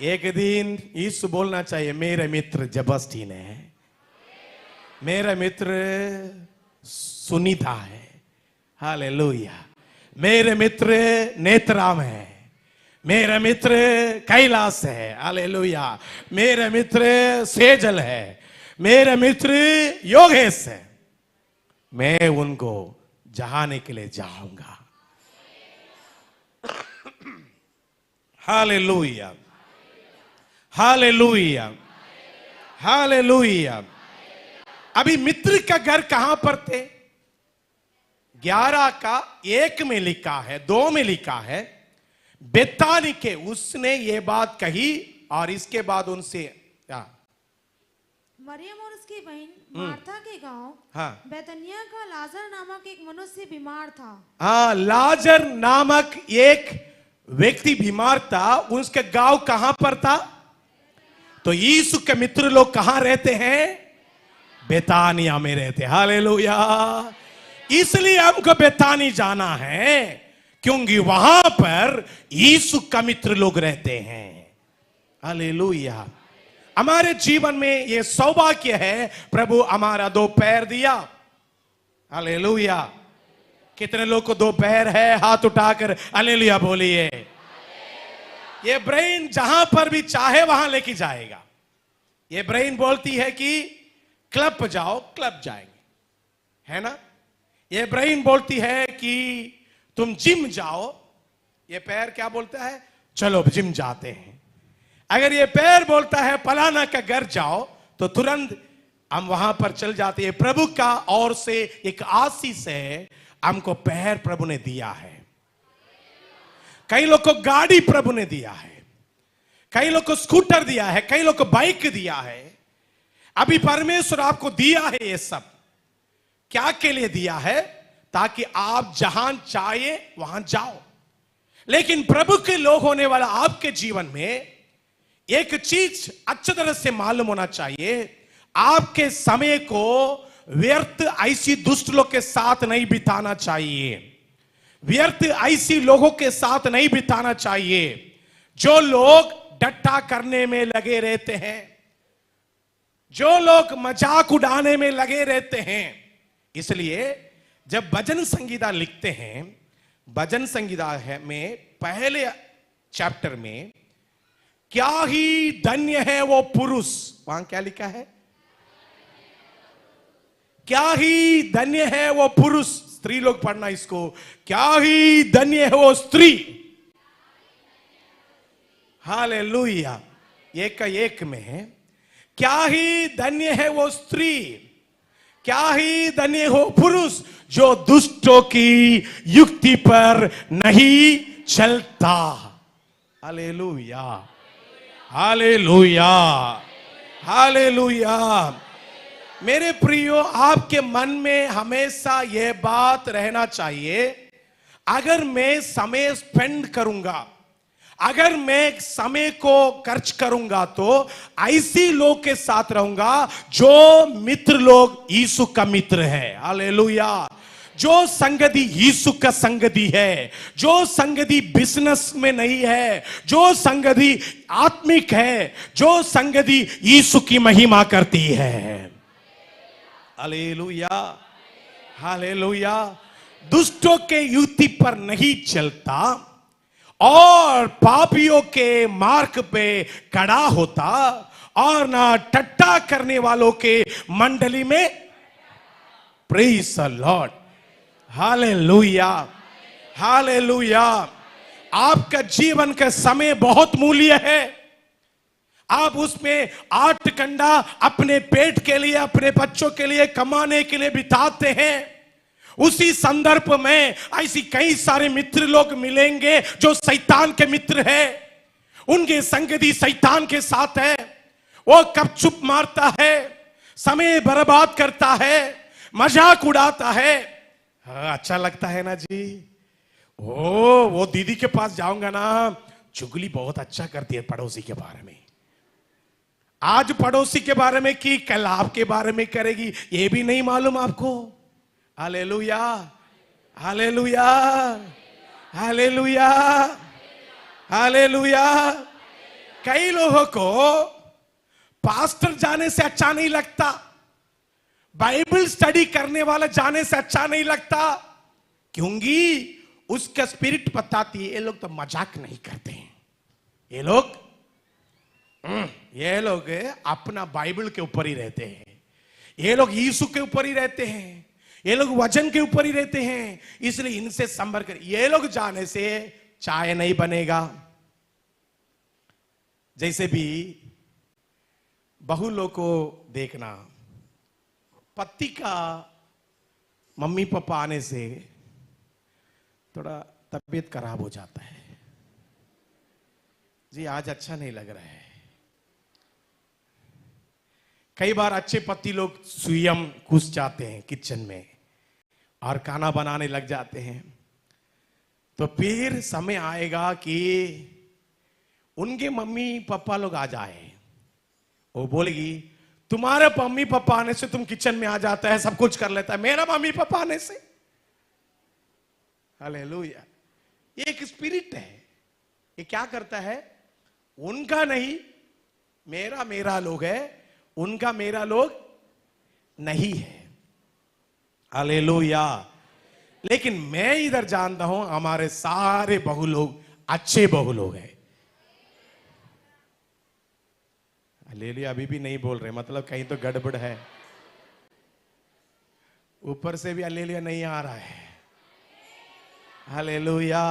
एक दिन यीशु बोलना चाहिए, मेरे मित्र जबस्टीन है, मेरा मित्र सुनीता है। हालेलुया। मेरे मित्र नेत्राम है, मेरा मित्र कैलाश है। हालेलुया। मेरा मित्र सेजल है, मेरा मित्र योगेश है। मैं उनको जहाने के लिए जाऊंगा। Hallelujah, hallelujah, hallelujah. अभी मित्र का घर कहां पर थे? 11 का 1 में लिखा है, 2 में लिखा है, बेतानी के उसने ये बात कही और इसके बाद उनसे मरियम और उसकी बहन मार्था के गांव हाँ बैतनिया का लाजर नामक एक मनुष्य बीमार था। हाँ, लाजर नामक एक व्यक्ति बीमार था। उसका गांव कहां पर था? तो यीशु के मित्र लोग कहां रहते हैं? बेतानिया में रहते। हालेलुया। इसलिए हमको बेतानी जाना है क्योंकि वहां पर यीशु का मित्र लोग रहते हैं। हालेलुया। हमारे जीवन में यह सौभाग्य है, प्रभु हमारा दो पैर दिया। हालेलुया। कितने लोग को दो पैर है? हाथ उठाकर हालेलुया बोलिए। ये ब्रेन जहां पर भी चाहे वहां लेके जाएगा। ये ब्रेन बोलती है कि क्लब जाओ, क्लब जाएंगे, है ना। ये ब्रेन बोलती है कि तुम जिम जाओ, ये पैर क्या बोलता है? चलो जिम जाते हैं। अगर ये पैर बोलता है फलाना का घर जाओ तो तुरंत हम वहां पर चल जाते हैं। प्रभु का ओर से एक आशीष है, हमको पैर प्रभु ने दिया है। कई लोग को गाड़ी प्रभु ने दिया है, कई लोग को स्कूटर दिया है, कई लोग को बाइक दिया है। अभी परमेश्वर आपको दिया है ये सब। क्या के लिए दिया है? ताकि आप जहां चाहे वहां जाओ। लेकिन प्रभु के लोग होने वाला आपके जीवन में एक चीज अच्छी तरह से मालूम होना चाहिए, आपके समय को व्यर्थ ऐसी दुष्ट लोग के साथ नहीं बिताना चाहिए। व्यर्थ ऐसी लोगों के साथ नहीं बिताना चाहिए जो लोग डट्टा करने में लगे रहते हैं, जो लोग मजाक उड़ाने में लगे रहते हैं। इसलिए जब भजन संगीता लिखते हैं, भजन संगीता में पहले चैप्टर में क्या ही धन्य है वो पुरुष, वहां क्या लिखा है? क्या ही धन्य है वो पुरुष। स्त्री लोग पढ़ना इसको, क्या ही धन्य है वो स्त्री। हालेलुया। एक का एक में है, क्या ही धन्य है वो स्त्री, क्या ही धन्य हो पुरुष जो दुष्टों की युक्ति पर नहीं चलता। Hallelujah, hallelujah, hallelujah. मेरे प्रियो, आपके मन में हमेशा यह बात रहना चाहिए, अगर मैं समय स्पेंड करूंगा, अगर मैं समय को खर्च करूंगा तो ऐसी लोग के साथ रहूंगा जो मित्र लोग यीशु का मित्र है। हालेलुया। जो संगति यीशु का संगति है, जो संगति बिजनेस में नहीं है, जो संगति आत्मिक है, जो संगति यीशु की महिमा करती है। Hallelujah, hallelujah. दुष्टों के युक्ति पर नहीं चलता और पापियों के मार्ग पे खड़ा होता और ना टट्टा करने वालों के मंडली में। Praise the Lord. Hallelujah, hallelujah. आपका जीवन का समय बहुत मूल्य है। आप उसमें 8 घंटा अपने पेट के लिए, अपने बच्चों के लिए कमाने के लिए बिताते हैं। उसी संदर्भ में ऐसी कई सारे मित्र लोग मिलेंगे जो शैतान के मित्र है। उनके संगति शैतान के साथ है। वो गपचुप मारता है, समय बर्बाद करता है, मजाक उड़ाता है। हाँ, अच्छा लगता है ना जी। वो दीदी के पास जाऊंगा ना, चुगली बहुत अच्छा करती है पड़ोसी के बारे में। आज पड़ोसी के बारे में की, कल आपके बारे में करेगी, ये भी नहीं मालूम आपको। Hallelujah, hallelujah, hallelujah, hallelujah. कई लोगों को पास्टर जाने से अच्छा नहीं लगता, बाइबल स्टडी करने वाला जाने से अच्छा नहीं लगता, क्योंकि उसका स्पिरिट बताती है ये लोग तो मजाक नहीं करते हैं। ये लोग अपना बाइबल के ऊपर ही रहते हैं, ये लोग यीशु के ऊपर ही रहते हैं, ये लोग वचन के ऊपर ही रहते हैं। इसलिए इनसे संपर्क कर। ये लोग जाने से चाय नहीं बनेगा। जैसे भी बहू लोग को देखना, पति का मम्मी पापा आने से थोड़ा तबीयत खराब हो जाता है। जी आज अच्छा नहीं लग रहा है। कई बार अच्छे पति लोग स्वयं घुस जाते हैं किचन में और खाना बनाने लग जाते हैं, तो फिर समय आएगा कि उनके मम्मी पापा लोग आ जाए, वो बोलेगी तुम्हारे मम्मी पापा आने से तुम किचन में आ जाता है, सब कुछ कर लेता है, मेरा मम्मी पापा आने से। हालेलुया। ये एक स्पिरिट है, ये क्या करता है, उनका नहीं मेरा मेरा लोग है, उनका मेरा लोग नहीं है। हालेलुया। लेकिन मैं इधर जानता हूं हमारे सारे बहू लोग अच्छे बहू लोग हैं। हालेलुया। अभी भी नहीं बोल रहे, मतलब कहीं तो गड़बड़ है, ऊपर से भी हालेलुया नहीं आ रहा है। Hallelujah,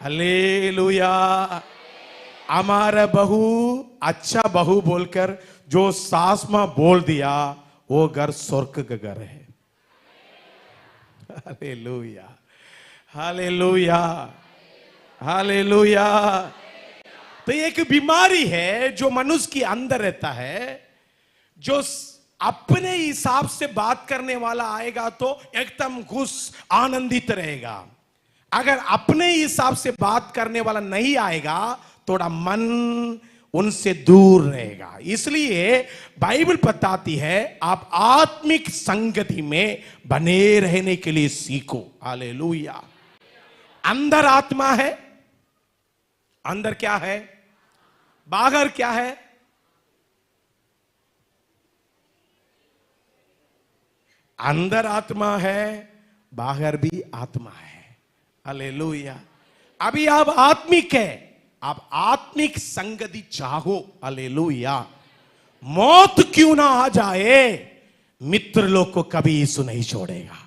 hallelujah. हमारा बहू अच्छा बहू बोलकर जो सास मां बोल दिया, वो घर स्वर्ग का घर है। Hallelujah, hallelujah, hallelujah. तो एक बीमारी है जो मनुष्य के अंदर रहता है, जो अपने हिसाब से बात करने वाला आएगा तो एकदम खुश आनंदित रहेगा, अगर अपने हिसाब से बात करने वाला नहीं आएगा थोड़ा मन उनसे दूर रहेगा। इसलिए बाइबल बताती है आप आत्मिक संगति में बने रहने के लिए सीखो। हालेलुया। अंदर आत्मा है, अंदर क्या है, बाहर क्या है, अंदर आत्मा है, बाहर भी आत्मा है। हालेलुया। अभी आप आत्मिक है, आप आत्मिक संगति चाहो। हालेलुया। मौत क्यों ना आ जाए, मित्र लोग को कभी यीशु नहीं छोड़ेगा।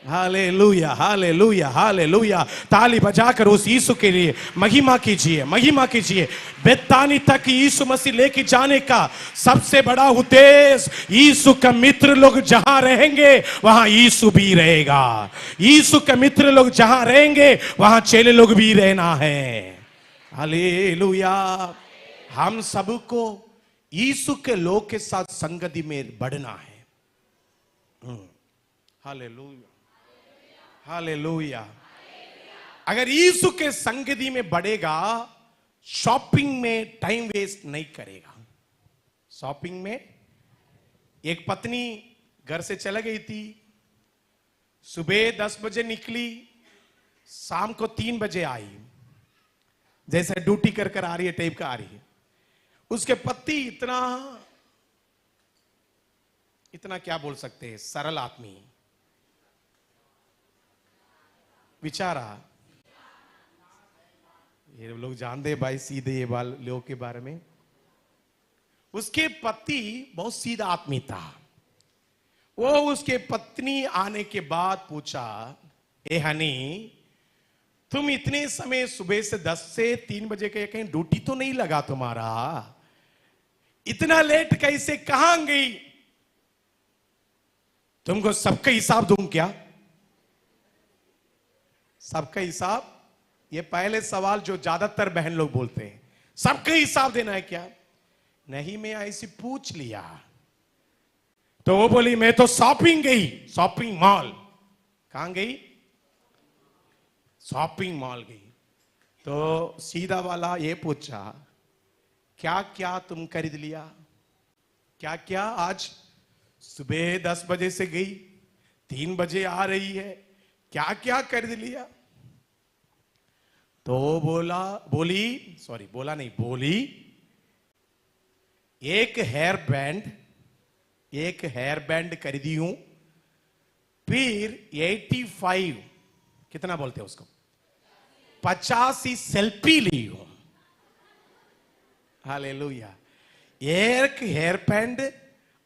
Hallelujah, hallelujah, hallelujah. ताली बजाकर उस यीशु के लिए महिमा कीजिए, महिमा कीजिए। बेतानी तक यीशु मसीह लेके जाने का सबसे बड़ा उद्देश्य, यीशु का मित्र लोग जहां रहेंगे वहां यीशु भी रहेगा। यीशु के मित्र लोग जहां रहेंगे वहां चेले लोग भी रहना है। हालेलुया। हम सबको यीशु के लोग के साथ संगति में बढ़ना है। Hallelujah, hallelujah. अगर यीशु के संगति में बढ़ेगा, शॉपिंग में टाइम वेस्ट नहीं करेगा। शॉपिंग में एक पत्नी घर से चली गई थी, सुबह 10 बजे निकली, शाम को 3 बजे आई, जैसे ड्यूटी कर कर आ रही है टाइप का आ रही है। उसके पति इतना इतना क्या बोल सकते हैं, सरल आदमी, बेचारा। ये लोग जानते हैं भाई सीधे ये लोग के बारे में। उसके पति बहुत सीधा आदमी था। वो उसके पत्नी आने के बाद पूछा, ए हनी, तुम इतने समय सुबह से 10 से 3 बजे के कहीं ड्यूटी तो नहीं लगा तुम्हारा, इतना लेट कैसे, कहां गई? तुमको सबका हिसाब दूं क्या? सबका हिसाब, ये पहले सवाल जो ज्यादातर बहन लोग बोलते हैं, सबका हिसाब देना है क्या? नहीं, मैं ऐसी पूछ लिया। तो वो बोली मैं तो शॉपिंग गई, शॉपिंग मॉल। कहां गई? शॉपिंग मॉल गई। तो सीधा वाला ये पूछा, क्या क्या तुम खरीद लिया? क्या क्या? आज सुबह 10 बजे से गई, 3 बजे आ रही है, क्या क्या खरीद लिया? तो बोली एक हेयर बैंड खरीदी हूं, फिर 85, कितना बोलते हैं उसको, 85 सेल्फी ली हूं। हालेलुया। एक हेयर बैंड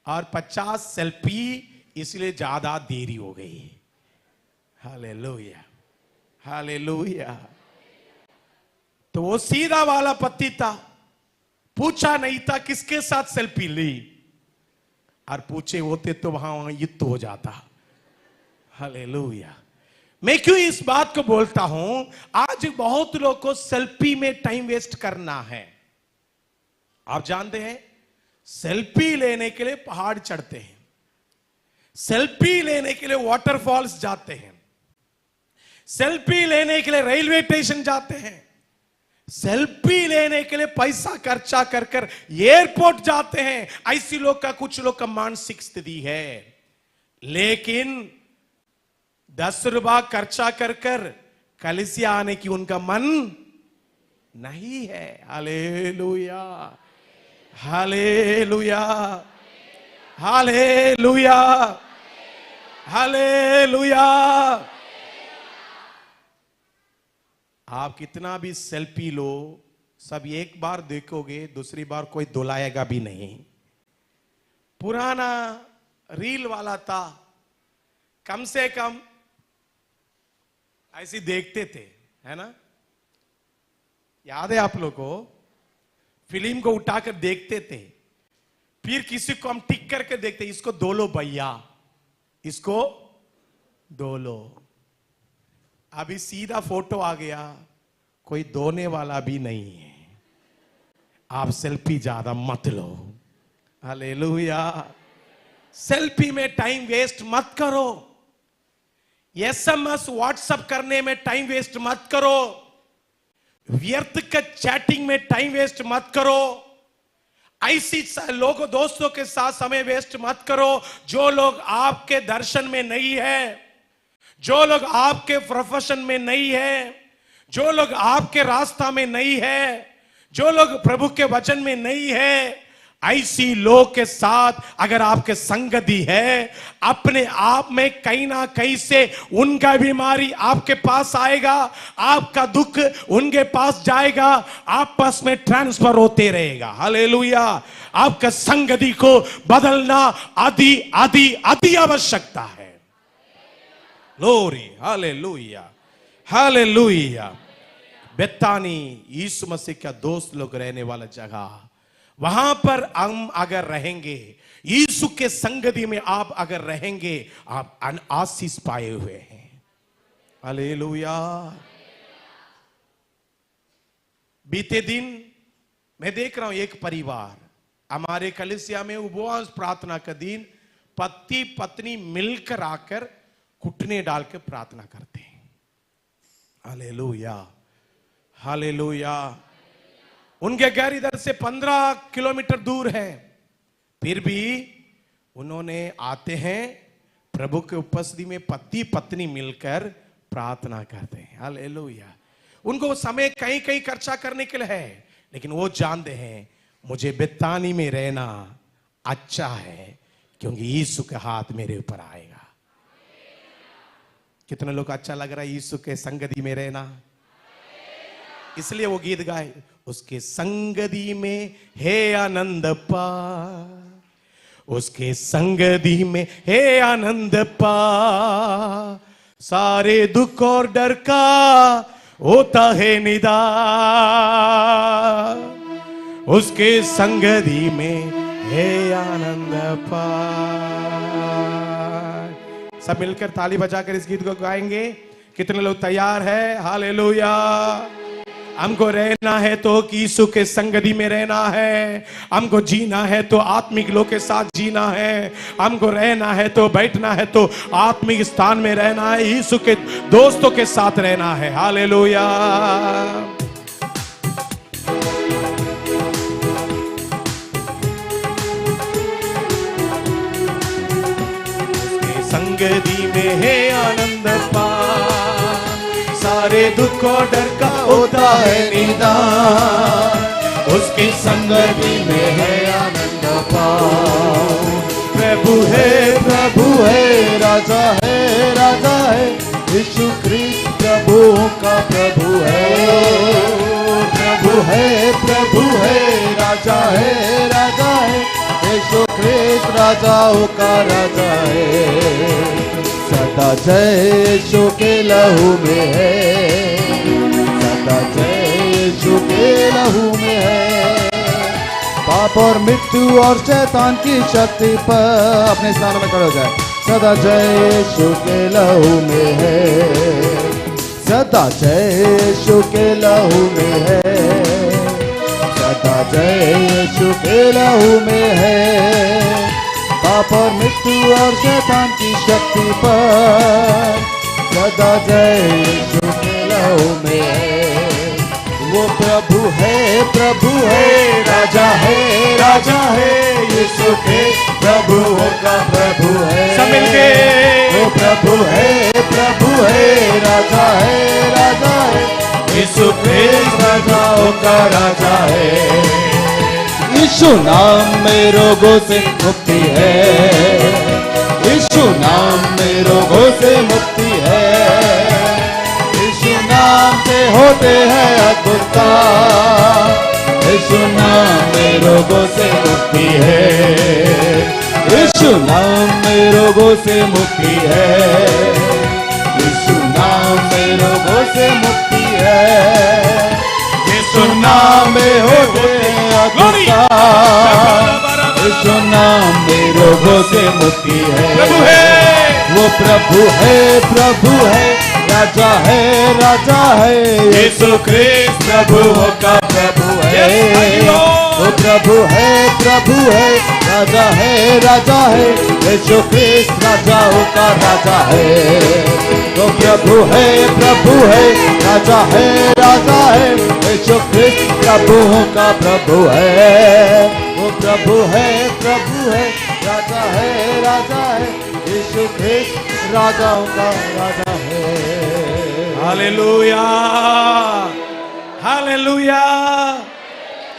और 50 सेल्फी, इसलिए ज्यादा देरी हो गई। Hallelujah, hallelujah. तो वो सीधा वाला पति था, पूछा नहीं था किसके साथ सेल्फी ली, और पूछे होते तो वहां युद्ध हो जाता। हालेलुया। मैं क्यों इस बात को बोलता हूं, आज बहुत लोग को सेल्फी में टाइम वेस्ट करना है। आप जानते हैं सेल्फी लेने के लिए पहाड़ चढ़ते हैं, सेल्फी लेने के लिए वाटरफॉल्स जाते हैं, सेल्फी लेने के लिए रेलवे स्टेशन जाते हैं, सेल्फी लेने के लिए पैसा खर्चा कर कर एयरपोर्ट जाते हैं। ऐसी लोग का, कुछ लोग का मानसिक स्थिति है। लेकिन 10 रुपया खर्चा कर कर कलीसिया आने की उनका मन नहीं है। Hallelujah, hallelujah, hallelujah, hallelujah. आप कितना भी सेल्फी लो, सब एक बार देखोगे, दूसरी बार कोई दुलाएगा भी नहीं। पुराना रील वाला था, कम से कम ऐसे देखते थे, है ना? याद है आप लोग को? फिल्म को उठाकर देखते थे, फिर किसी को हम टिक करके देखते, इसको दो लो भैया, इसको दो लो। अभी सीधा फोटो आ गया, कोई धोने वाला भी नहीं है। आप सेल्फी ज्यादा मत लो। हालेलुया। सेल्फी में टाइम वेस्ट मत करो, एसएमएस व्हाट्सएप करने में टाइम वेस्ट मत करो, व्यर्थ का चैटिंग में टाइम वेस्ट मत करो, ऐसी लोगों दोस्तों के साथ समय वेस्ट मत करो जो लोग आपके दर्शन में नहीं है, जो लोग आपके प्रोफेशन में नहीं है, जो लोग आपके रास्ता में नहीं है, जो लोग प्रभु के वचन में नहीं है। ऐसी लोग के साथ अगर आपके संगति है, अपने आप में कहीं ना कहीं से उनका बीमारी आपके पास आएगा, आपका दुख उनके पास जाएगा, आपस में ट्रांसफर होते रहेगा। हालेलुया। आपका संगति को बदलना अति अति अति आवश्यकता है। Glory, hallelujah, hallelujah. बेतानी यीशु मसीह का दोस्त लोग रहने वाला जगह, वहां पर हम अगर रहेंगे, यीशु के संगति में आप अगर रहेंगे, आप आशीष पाए हुए हैं। हालेलुया। बीते दिन मैं देख रहा हूं एक परिवार, हमारे कलीसिया में उपवास प्रार्थना का दिन, पति पत्नी मिलकर आकर घुटने डाल के प्रार्थना करते हैं। Hallelujah, hallelujah. उनके घर इधर से 15 किलोमीटर दूर है, फिर भी उन्होंने आते हैं, प्रभु के उपस्थिति में पति पत्नी मिलकर प्रार्थना करते हैं। हालेलुया। उनको समय कहीं कहीं खर्चा करने के लिए है, लेकिन वो जानते हैं मुझे बेतानी में रहना अच्छा है, क्योंकि यीशु का हाथ मेरे ऊपर आएगा। कितने लोग अच्छा लग रहा है यीशु के संगति में रहना? इसलिए वो गीत गाए, उसके संगति में है आनंद पा, उसके संगति में है आनंद पा, सारे दुख और डर का होता है निदान, उसके संगति में है आनंद पा। सब मिलकर ताली बजाकर इस गीत को गाएंगे। कितने लोग तैयार है? हालेलुया। हमको रहना है तो यीशु के संगति में रहना है, हमको जीना है तो आत्मिक लोग के साथ जीना है, हमको रहना है तो बैठना है तो आत्मिक स्थान में रहना है, यीशु के दोस्तों के साथ रहना है। हालेलुया। संगति में है आनंद पा, सारे दुख और डर का होता है निदान, उसकी संगति में है आनंद पाओ। प्रभु है राजा है, यीशु ख्रीस्त प्रभुओं का प्रभु है। प्रभु है राजा है, यीशु ख्रीस्त राजाओं का राजा है। सदा जय यीशु के लहू में है, सदा जय यीशु के लहू में है। पाप और मृत्यु और शैतान की शक्ति पर अपने स्थानों में खड़े हो जाए। सदा जय यीशु के लहू में है, सदा जय यीशु के लहू में है, सदा जय यीशु के लहू में है, पाप और मृत्यु और शैतान की शक्ति पर सदा जय यीशु के लहू में है। वो प्रभु है, राजा है, यीशु के प्रभुओं का प्रभु है। सब मिलके वो प्रभु है, राजा है, यीशु क्रिस्त राजाओं का राजा है। यीशु नाम में रोगों से मुक्ति है, यीशु नाम में रोगों से मुक्ति है, यीशु नाम से होते हैं अद्भुत काम, यीशु नाम में रोगों से मुक्ति है, यीशु नाम में रोगों से मुक्ति है, यीशु नाम में रोगों से मुक्ति है, यीशु नाम में होते हैं अद्भुत काम, यीशु नाम में रोगों से मुक्ति है। प्रभु है, वो प्रभु है, राजा है, यीशु क्रिस्त प्रभुओं का प्रभु है। वो प्रभु है, राजा है, यीशु क्रिस्त राजाओं का राजा है। वो प्रभु है, राजा है, यीशु क्रिस्त प्रभुओं का प्रभु है। वो प्रभु है, राजा है, यीशु क्रिस्त राजाओं का राजा है। Hallelujah, hallelujah.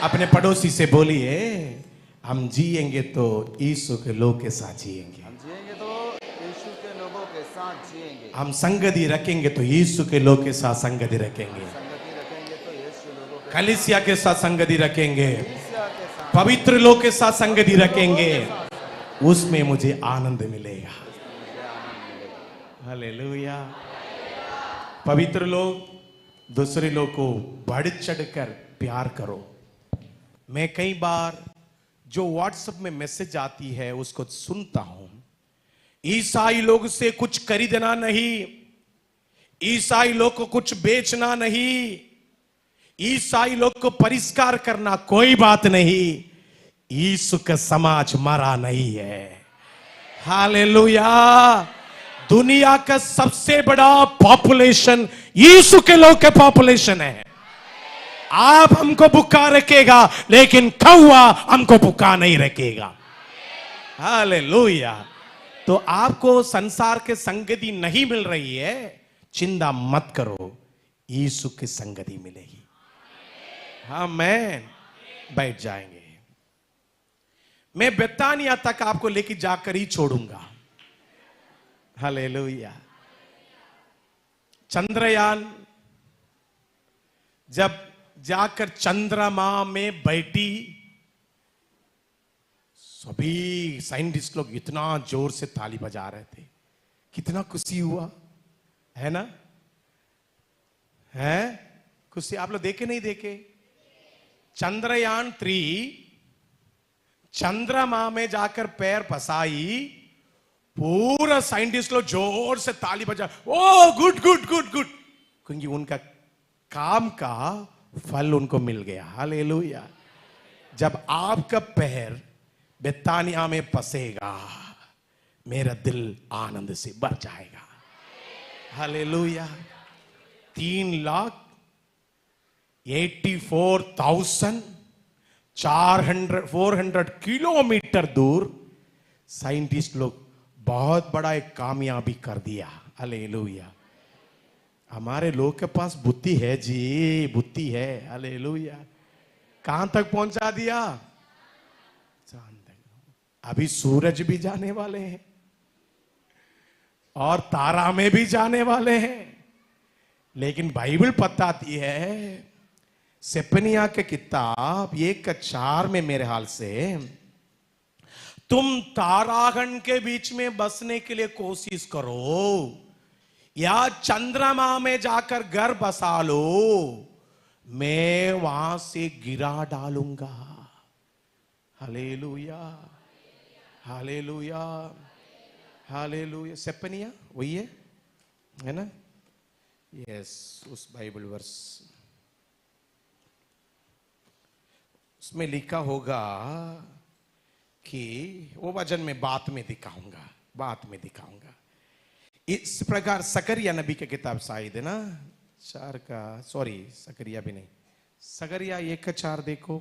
अपने पड़ोसी से बोलिए, हम जिएंगे तो यीशु के लोग के साथ जिएंगे, हम जिएंगे तो यीशु के लोगों के साथ जिएंगे, हम संगति रखेंगे तो यीशु के लोग के साथ संगति रखेंगे, संगति रखेंगे तो यीशु लोगों के कलीसिया के साथ संगति रखेंगे, कलीसिया के साथ पवित्र लोग के साथ संगति रखेंगे, उसमें मुझे आनंद मिलेगा। हालेलुया। पवित्र लोग दूसरे लोग को बढ़ चढ़कर प्यार करो। मैं कई बार जो व्हाट्सएप में मैसेज आती है उसको सुनता हूं। ईसाई लोग से कुछ खरीदना नहीं, ईसाई लोग को कुछ बेचना नहीं, ईसाई लोग को परिष्कार करना कोई बात नहीं। यीशु का समाज मरा नहीं है। हालेलुया। दुनिया का सबसे बड़ा पॉपुलेशन यीशु के लोग के पॉपुलेशन है। आप हमको भूखा रखेगा लेकिन कौवा हमको भूखा नहीं रखेगा। हालेलुया। तो आपको संसार के संगति नहीं मिल रही है, चिंता मत करो, यीशु की संगति मिलेगी। आमीन। बैठ जाएंगे। मैं बेतानिया तक आपको लेके जाकर ही छोड़ूंगा। हालेलुया। चंद्रयान जब जाकर चंद्रमा में बैठी, सभी साइंटिस्ट लोग इतना जोर से ताली बजा रहे थे, कितना खुशी हुआ है ना? है खुशी। आप लोग देखे नहीं देखे? चंद्रयान 3 चंद्रमा में जाकर पैर फंसाई, पूरा साइंटिस्ट लोग जोर से ताली बजा, ओ गुड गुड गुड गुड, क्योंकि उनका काम का फल उनको मिल गया। हालेलुया। जब आपका पैर बेतानिया में फंसेगा, मेरा दिल आनंद से भर जाएगा। हालेलुया। 3,84,400 किलोमीटर दूर साइंटिस्ट लोग बहुत बड़ा एक कामयाबी कर दिया। हालेलुया। हमारे लोग के पास बुद्धि है जी, बुद्धि है। हालेलुया। कहां तक पहुंचा दिया? चांद तक। अभी सूरज भी जाने वाले हैं और तारा में भी जाने वाले हैं, लेकिन बाइबल बताती है, सेपनिया के किताब 1:4 में मेरे हाल से, तुम तारागण के बीच में बसने के लिए कोशिश करो या चंद्रमा में जाकर घर बसा लो, मैं वहां से गिरा डालूंगा। Hallelujah, hallelujah, hallelujah. सेपनिया वही है ना? यस, उस बाइबल वर्स उसमें लिखा होगा कि वो वचन में बाद में दिखाऊंगा, बाद में दिखाऊंगा। इस प्रकार सकरिया नबी की किताब शायद है ना 4 का, सॉरी सकरिया भी नहीं, सकरिया 1 का 4 देखो।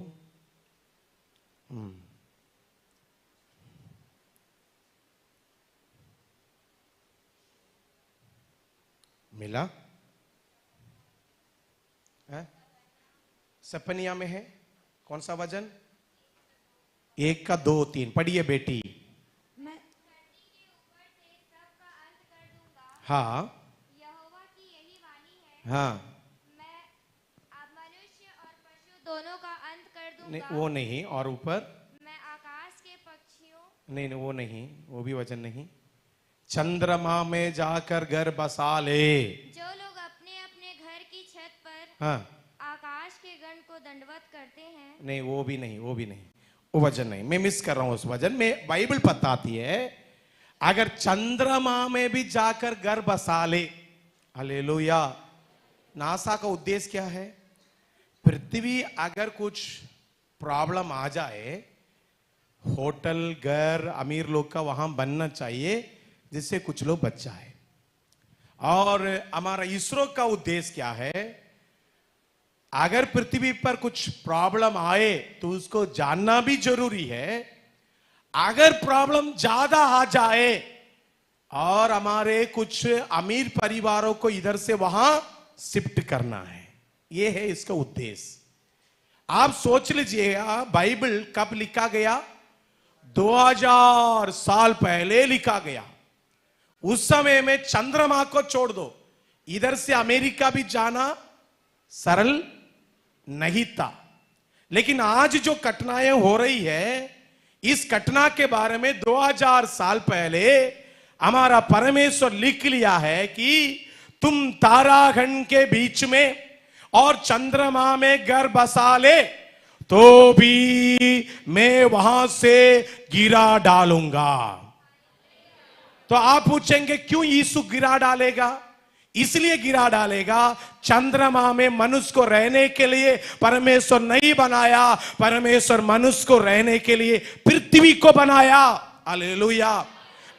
मिला है? सपनिया में है कौन सा वचन? 1 का 2 3 पढ़िए बेटी। मैं हाँ यहोवा की यही वाणी है, हाँ, मैं अब मनुष्य और पशु दोनों का अंत कर नहीं, दूंगा। वो नहीं, और ऊपर मैं आकाश के पक्षियों, नहीं, वो नहीं, वो भी वचन नहीं। चंद्रमा में जाकर घर बसा ले। जो लोग अपने अपने घर की छत पर हाँ, आकाश के गण को दंडवत करते हैं। नहीं, वो भी नहीं, वो भी नहीं, वो वचन नहीं, मैं मिस कर रहा हूं उस वचन में। बाइबल बताती है अगर चंद्रमा में भी जाकर घर बसा ले, हालेलुया। नासा का उद्देश्य क्या है? पृथ्वी अगर कुछ प्रॉब्लम आ जाए, होटल घर अमीर लोग का वहां बनना चाहिए जिससे कुछ लोग बच जाए। और हमारा इसरो का उद्देश्य क्या है? अगर पृथ्वी पर कुछ प्रॉब्लम आए तो उसको जानना भी जरूरी है। अगर प्रॉब्लम ज्यादा आ जाए और हमारे कुछ अमीर परिवारों को इधर से वहां शिफ्ट करना है, यह है इसका उद्देश्य। आप सोच लीजिएगा बाइबल कब लिखा गया? 2000 साल पहले लिखा गया। उस समय में चंद्रमा को छोड़ दो, इधर से अमेरिका भी जाना सरल नहीं था। लेकिन आज जो घटनाएं हो रही है, इस घटना के बारे में 2000 साल पहले हमारा परमेश्वर लिख लिया है कि तुम तारागण के बीच में और चंद्रमा में घर बसा ले तो भी मैं वहां से गिरा डालूंगा। तो आप पूछेंगे क्यों यीशु गिरा डालेगा? इसलिए गिरा डालेगा, चंद्रमा में मनुष्य को रहने के लिए परमेश्वर नहीं बनाया, परमेश्वर मनुष्य को रहने के लिए पृथ्वी को बनाया। हालेलुया।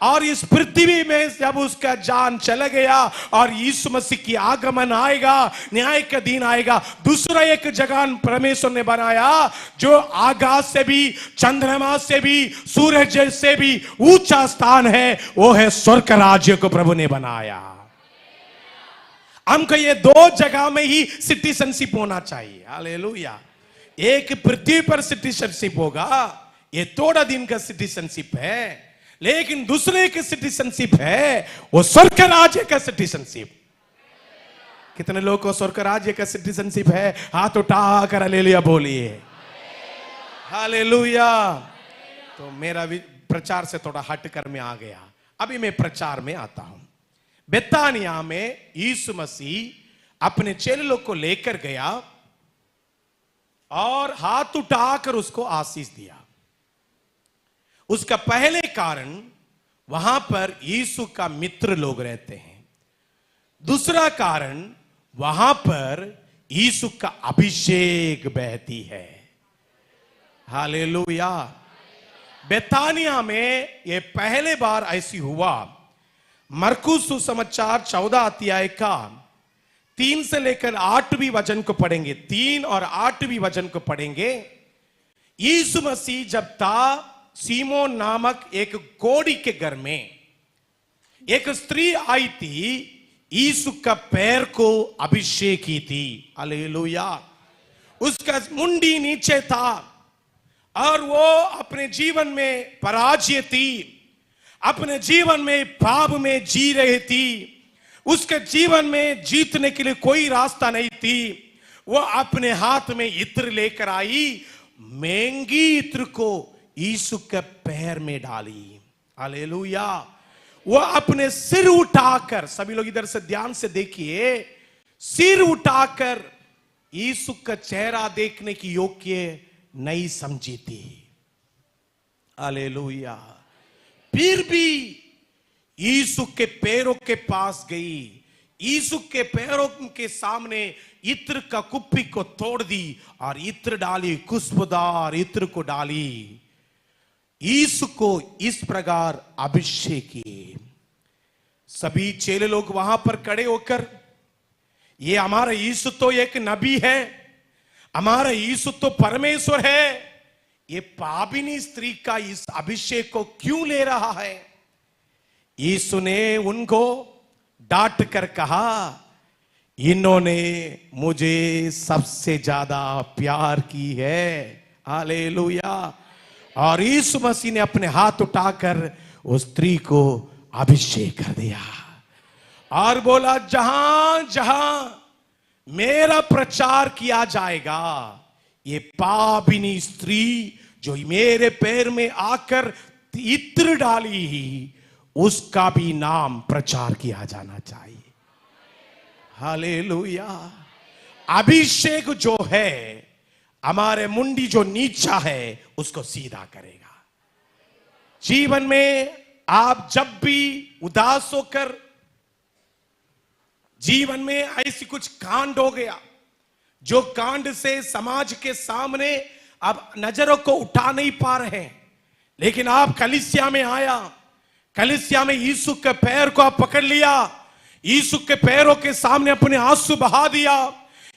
और इस पृथ्वी में जब उसका जान चला गया और यीशु मसीह की आगमन आएगा, न्याय का दिन आएगा, दूसरा एक जगह परमेश्वर ने बनाया जो आकाश से भी, चंद्रमा से भी, सूरज से भी ऊंचा स्थान है, वो है स्वर्ग राज्य को प्रभु ने बनाया। हमको ये 2 जगह में ही सिटीजनशिप होना चाहिए। हालेलुया। एक पृथ्वी पर सिटीजनशिप होगा, ये थोड़ा दिन का सिटीजनशिप है, लेकिन दूसरे की सिटीजनशिप है वो स्वर्ग राज्य का सिटीजनशिप। कितने लोगों को स्वर्ग राज्य का सिटीजनशिप है? हाथ उठाकर हालेलुया बोलिए। हालेलुया। तो मेरा प्रचार से थोड़ा हटकर मैं आ गया, अभी मैं प्रचार में आता हूं। बेतानिया में यीशु मसीह अपने चेलों को लेकर गया और हाथ उठाकर उसको आशीष दिया। उसका पहले कारण वहां पर यीशु का मित्र लोग रहते हैं। दूसरा कारण वहां पर यीशु का अभिषेक बहती है। हालेलुया। बेतानिया में यह पहले बार ऐसी हुआ। मरकुस सुसमाचार 14 अध्याय का 3 से लेकर 8वीं वचन को पढ़ेंगे, 3 और 8वीं वचन को पढ़ेंगे। यीशु मसीह जब था, सीमोन नामक एक कोढ़ी के घर में एक स्त्री आई थी, यीशु का पैर को अभिषेक की थी। हालेलुया। उसका मुंडी नीचे था और वो अपने जीवन में पराजय थी, अपने जीवन में पाप में जी रही थी, उसके जीवन में जीतने के लिए कोई रास्ता नहीं थी। वो अपने हाथ में इत्र लेकर आई, महंगी इत्र को यीशु के पैर में डाली। हालेलुया। वो अपने सिर उठाकर, सभी लोग इधर से ध्यान से देखिए, सिर उठाकर यीशु का चेहरा देखने की योग्य नहीं समझी थी। हालेलुया। फिर भी यीशु के पैरों के पास गई, यीशु के पैरों के सामने इत्र का कुप्पी को तोड़ दी और इत्र डाली, खुशबूदार इत्र को डाली। यीशु को इस प्रकार अभिषेक किए। सभी चेले लोग वहां पर खड़े होकर, ये हमारा यीशु तो एक नबी है, हमारा यीशु तो परमेश्वर है, ये पापिनी स्त्री का इस अभिषेक को क्यों ले रहा है? यीशु ने उनको डांट कर कहा, इन्होंने मुझे सबसे ज्यादा प्यार की है। हालेलुया। और यीशु मसीह ने अपने हाथ उठाकर उस स्त्री को अभिषेक कर दिया और बोला, जहां जहां मेरा प्रचार किया जाएगा, ये पापिनी स्त्री जो मेरे पैर में आकर इत्र डाली, उसका भी नाम प्रचार किया जाना चाहिए। हालेलुया। अभिषेक जो है हमारे मुंडी जो नीचा है उसको सीधा करेगा। जीवन में आप जब भी उदास होकर, जीवन में ऐसी कुछ कांड हो गया जो कांड से समाज के सामने आप नजरों को उठा नहीं पा रहे हैं, लेकिन आप कलीसिया में आया, कलीसिया में यीशु के पैर को आप पकड़ लिया, यीशु के पैरों के सामने अपने आंसू बहा दिया,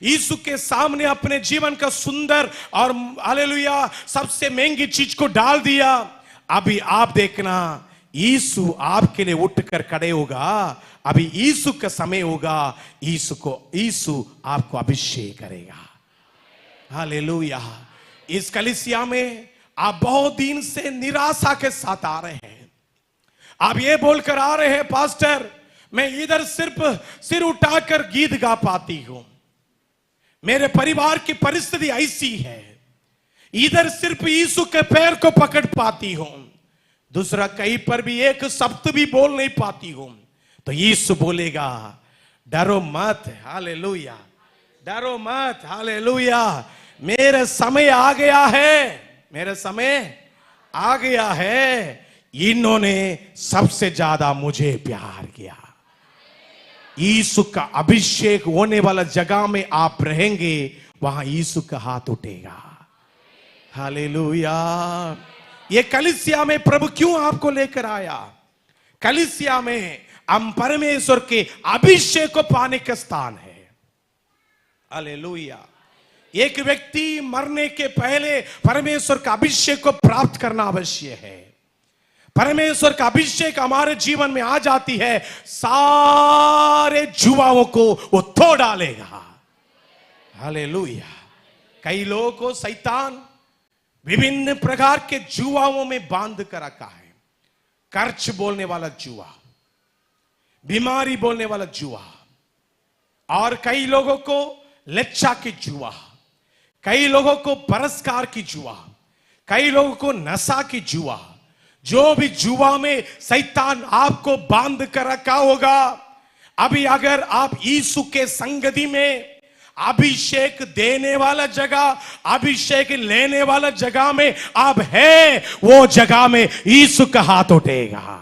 यीशु के सामने अपने जीवन का सुंदर और हालेलुया सबसे महंगी चीज को डाल दिया। अभी आप देखना, यीशु आपके लिए उठकर खड़े होगा। अभी यीशु का समय होगा, यीशु आपको अभिषेक करेगा। हालेलुया। इस कलीसिया में आप बहुत दिन से निराशा के साथ आ रहे हैं। आप ये बोलकर आ रहे हैं, पास्टर मैं इधर सिर्फ सिर उठाकर गीत गा पाती हूं, मेरे परिवार की परिस्थिति ऐसी है, इधर सिर्फ यीशु के पैर को पकड़ पाती हूं, दूसरा कहीं पर भी एक शब्द भी बोल नहीं पाती हूं। तो यीशु बोलेगा, डरो मत। हालेलुया। डरो मत। हालेलुया। मेरा समय आ गया है, मेरा समय आ गया है। इन्होंने सबसे ज्यादा मुझे प्यार किया। यीशु का अभिषेक होने वाला जगह में आप रहेंगे, वहां यीशु का हाथ उठेगा। हालेलुया। ये कलीसिया में प्रभु क्यों आपको लेकर आया? कलीसिया में हम परमेश्वर के अभिषेक को पाने का स्थान है। हालेलुया। एक व्यक्ति मरने के पहले परमेश्वर का अभिषेक को प्राप्त करना अवश्य है। परमेश्वर का अभिषेक हमारे जीवन में आ जाती है, सारे जुआओं को वो तोड़ डालेगा। हालेलुया। कई लोगों को शैतान विभिन्न प्रकार के जुआओं में बांध कर रखा है। कर्ज बोलने वाला जुआ, बीमारी बोलने वाला जुआ, और कई लोगों को लज्जा की जुआ, कई लोगों को पुरस्कार की जुआ, कई लोगों को नशा की जुआ। जो भी जुआ में शैतान आपको बांध कर रखा होगा, अभी अगर आप यीशु के संगति में, अभिषेक देने वाला जगह, अभिषेक लेने वाला जगह में आप है, वो जगह में यीशु का हाथ उठेगा।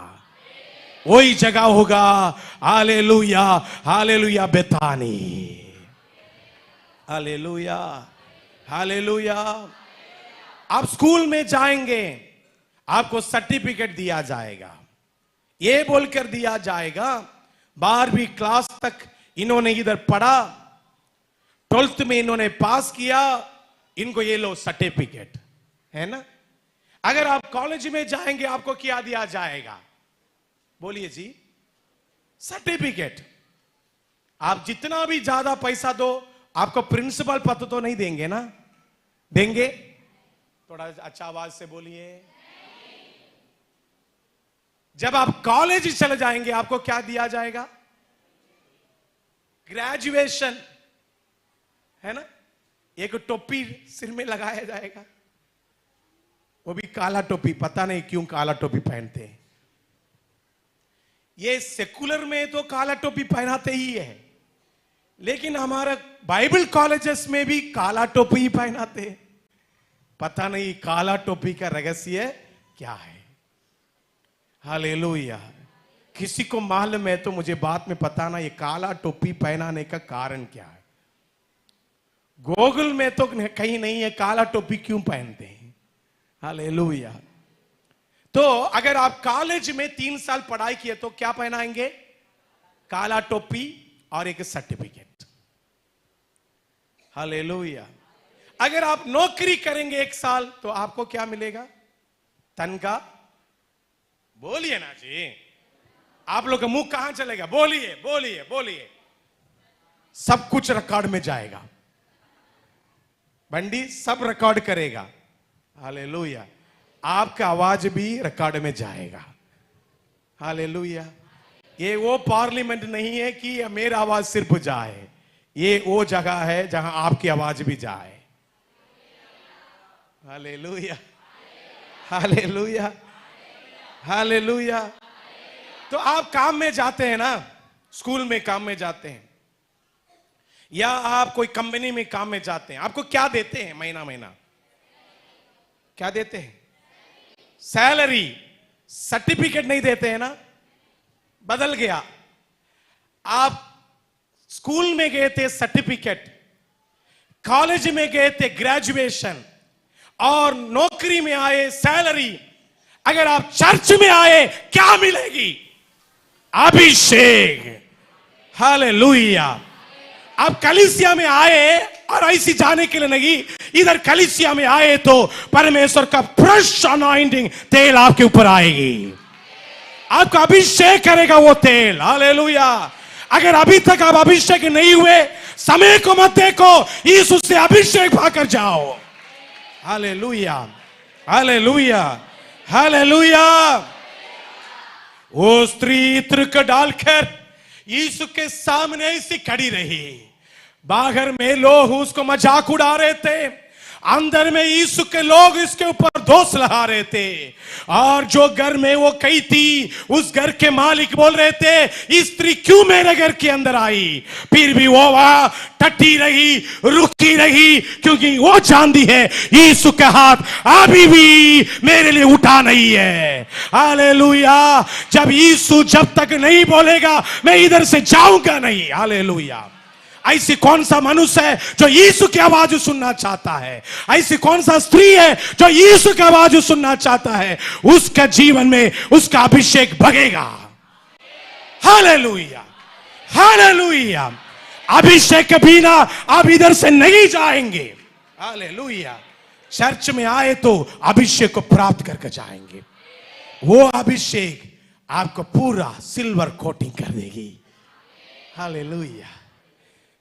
वही जगह होगा hallelujah, hallelujah Bethany. Hallelujah, hallelujah. आप स्कूल में जाएंगे, आपको सर्टिफिकेट दिया जाएगा, ये बोलकर दिया जाएगा 12वीं क्लास तक इन्होंने इधर पढ़ा, 12th में इन्होंने पास किया, इनको ये लो सर्टिफिकेट, है ना। अगर आप कॉलेज में जाएंगे आपको क्या दिया जाएगा? बोलिए जी, सर्टिफिकेट। आप जितना भी ज्यादा पैसा दो, आपको प्रिंसिपल पद तो नहीं देंगे ना? देंगे? थोड़ा अच्छा आवाज से बोलिए। जब आप कॉलेज चले जाएंगे आपको क्या दिया जाएगा? ग्रेजुएशन, है ना। एक टोपी सिर में लगाया जाएगा, वो भी काला टोपी, पता नहीं क्यों काला टोपी पहनते हैं। ये सेकुलर में तो काला टोपी पहनाते ही है, लेकिन हमारा बाइबल कॉलेजेस में भी काला टोपी ही पहनाते हैं। पता नहीं काला टोपी का रहस्य क्या है। हालेलुया। किसी को मालूम है तो मुझे बात में पता ना, ये काला टोपी पहनाने का कारण क्या है? गूगल में तो कहीं नहीं है काला टोपी क्यों पहनते हैं। हालेलुया। तो अगर आप कॉलेज में 3 साल पढ़ाई किए तो क्या पहनाएंगे? काला टोपी और एक सर्टिफिकेट। हालेलुया। अगर आप नौकरी करेंगे 1 साल तो आपको क्या मिलेगा? तनख्वाह। बोलिए ना जी, आप लोग का मुंह कहां चलेगा? बोलिए बोलिए बोलिए। सब कुछ रिकॉर्ड में जाएगा, बंडी सब रिकॉर्ड करेगा। हालेलुया। आपका आवाज भी रिकॉर्ड में जाएगा। हालेलुया। ये वो पार्लियामेंट नहीं है कि मेरा आवाज सिर्फ जाए, ये वो जगह है जहां आपकी आवाज भी जाए। Hallelujah hallelujah hallelujah. तो आप काम में जाते हैं ना, स्कूल में काम में जाते हैं या आप कोई कंपनी में काम में जाते हैं, आपको क्या देते हैं? महीना महीना क्या देते हैं? सैलरी। सर्टिफिकेट नहीं देते हैं ना, बदल गया। आप स्कूल में गए थे सर्टिफिकेट, कॉलेज में गए थे ग्रेजुएशन, और नौकरी में आए सैलरी। अगर आप चर्च में आए क्या मिलेगी? अभिषेक। हालेलुया। आप कलीसिया में आए और ऐसी जाने के लिए नहीं, इधर कलीसिया में आए तो परमेश्वर का फ्रेश अनॉइंटिंग तेल आपके ऊपर आएगी, आपका अभिषेक करेगा वो तेल। हालेलुया। अगर अभी तक आप अभिषेक नहीं हुए, समय को मत देखो, यीशु से अभिषेक पाकर जाओ। Hallelujah hallelujah hallelujah. वो स्त्री इत्र को डालकर यीशु के सामने ऐसी खड़ी रही। बाहर में लोग उसको मजाक उड़ा रहे थे, अंदर में यीशु के लोग इसके ऊपर दोष लगा रहे थे। और जो घर में वो कही थी, उस घर के मालिक बोल रहे थे, स्त्री क्यों मेरे घर के अंदर आई? फिर भी वो वहां टटी रही, रुकी रही, क्योंकि वो जानती है यीशु का हाथ अभी भी मेरे लिए उठा नहीं है। हालेलुया। जब यीशु जब तक नहीं बोलेगा मैं इधर से जाऊंगा नहीं। हालेलुया। ऐसी कौन सा मनुष्य है जो यीशु की आवाज सुनना चाहता है? ऐसी कौन सा स्त्री है जो यीशु की आवाज सुनना चाहता है? उसका जीवन में उसका अभिषेक भगेगा। Hallelujah hallelujah. अभिषेक के बिना आप इधर से नहीं जाएंगे। हालेलुया। चर्च में आए तो अभिषेक को प्राप्त करके जाएंगे। वो अभिषेक आपको पूरा सिल्वर कोटिंग कर देगी। हालेलुया।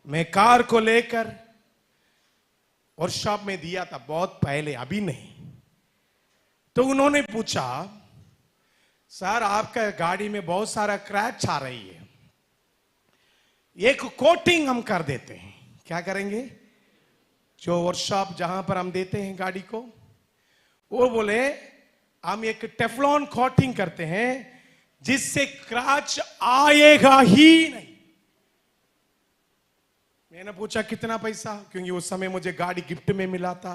मैं कार को लेकर वर्कशॉप में दिया था बहुत पहले, अभी नहीं। तो उन्होंने पूछा, सर आपका गाड़ी में बहुत सारा क्रैच आ रही है, एक कोटिंग हम कर देते हैं। क्या करेंगे? जो वर्कशॉप जहां पर हम देते हैं गाड़ी को, वो बोले हम एक टेफ्लॉन कोटिंग करते हैं जिससे क्रैच आएगा ही नहीं। मैंने पूछा कितना पैसा, क्योंकि उस समय मुझे गाड़ी गिफ्ट में मिला था,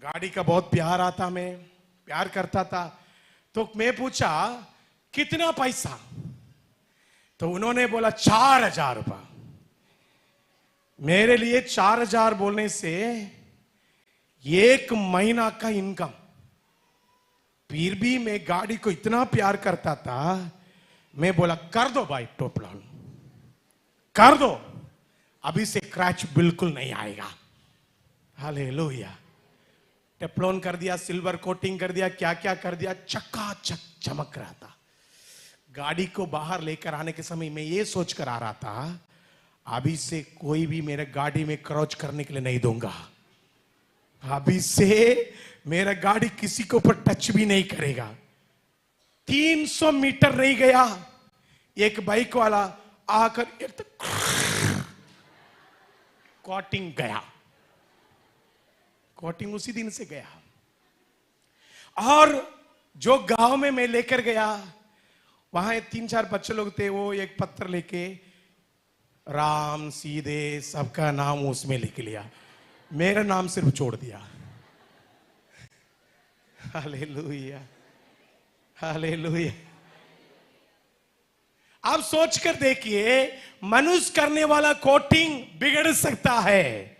गाड़ी का बहुत प्यार आता, मैं प्यार करता था। तो मैं पूछा कितना पैसा? तो उन्होंने बोला 4000 रुपया। मेरे लिए 4000 बोलने से 1 महीना का इनकम। फिर भी मैं गाड़ी को इतना प्यार करता था, मैं बोला कर दो भाई टेफ्लॉन, कर दो, अभी से क्रैच बिल्कुल नहीं आएगा। हालेलुया। टेफ्लॉन कर दिया, सिल्वर कोटिंग कर दिया, क्या क्या कर दिया, चकाचक चमक रहा था। गाड़ी को बाहर लेकर आने के समय मैं ये सोच कर आ रहा था, अभी से कोई भी मेरे गाड़ी में क्रॉच करने के लिए नहीं दूंगा। अभी से मेरा गाड़ी किसी के ऊपर टच भी नहीं करेगा। 300 मीटर नहीं गया, एक बाइक वाला आकर एक कोटिंग गया। कोटिंग उसी दिन से गया। और जो गांव में मैं लेकर गया, वहां 3-4 बच्चे लोग थे, वो एक पत्थर लेके राम सीधे सबका नाम उसमें लिख लिया, मेरा नाम सिर्फ छोड़ दिया। हालेलुया हालेलुया आप सोचकर देखिए, मनुष्य करने वाला कोटिंग बिगड़ सकता है,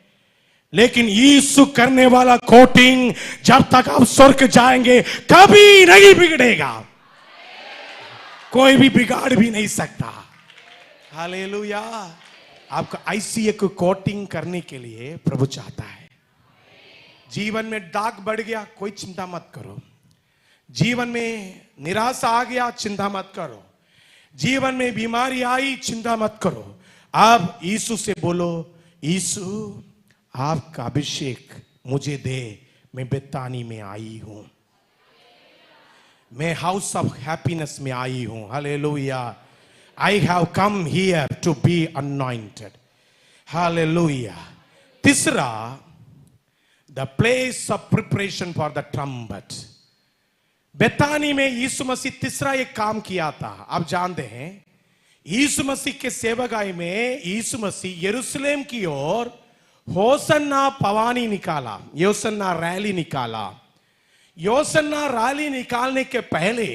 लेकिन यीशु करने वाला कोटिंग जब तक आप स्वर्ग जाएंगे कभी नहीं बिगड़ेगा, कोई भी बिगाड़ भी नहीं सकता। हालेलुया। आपको ऐसी एक कोटिंग करने के लिए प्रभु चाहता है। जीवन में दाग बढ़ गया, कोई चिंता मत करो। जीवन में निराशा आ गया, चिंता मत करो। जीवन में बीमारी आई, चिंता मत करो। आप यीशु से बोलो, यीशु आपका अभिषेक मुझे दे, मैं बेतानी में आई हूं, मैं हाउस ऑफ हैप्पीनेस में आई हूं। Hallelujah. I have come here to be anointed. Hallelujah. तीसरा, the place of preparation for the trumpet. Bethany में यीशु मसीह तीसरा एक काम किया था। आप जानते हैं, यीशु मसीह के सेवकाई में यीशु मसीह यरूशलेम की ओर होसन्ना पवानी निकाला, योसन्ना रैली निकाला। योसन्ना रैली निकालने के पहले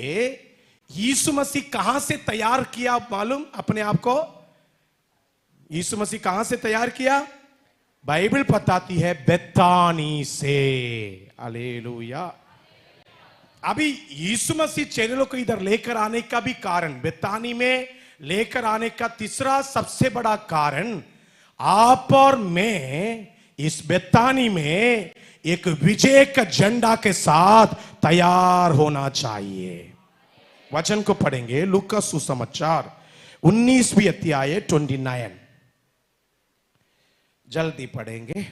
यीशु मसीह कहां से तैयार किया मालूम अपने आप को? यीशु मसीह कहां से तैयार किया? बाइबल बताती है बेतानी से। हालेलुया। अभी यीशु मसीह चेलों को इधर लेकर आने का भी कारण, बेतानी में लेकर आने का तीसरा सबसे बड़ा कारण, आप और मैं इस बेतानी में एक विजय का झंडा के साथ तैयार होना चाहिए। वचन को पढ़ेंगे, लूका सुसमाचार 19वीं अध्याय 29। जल्दी पढ़ेंगे।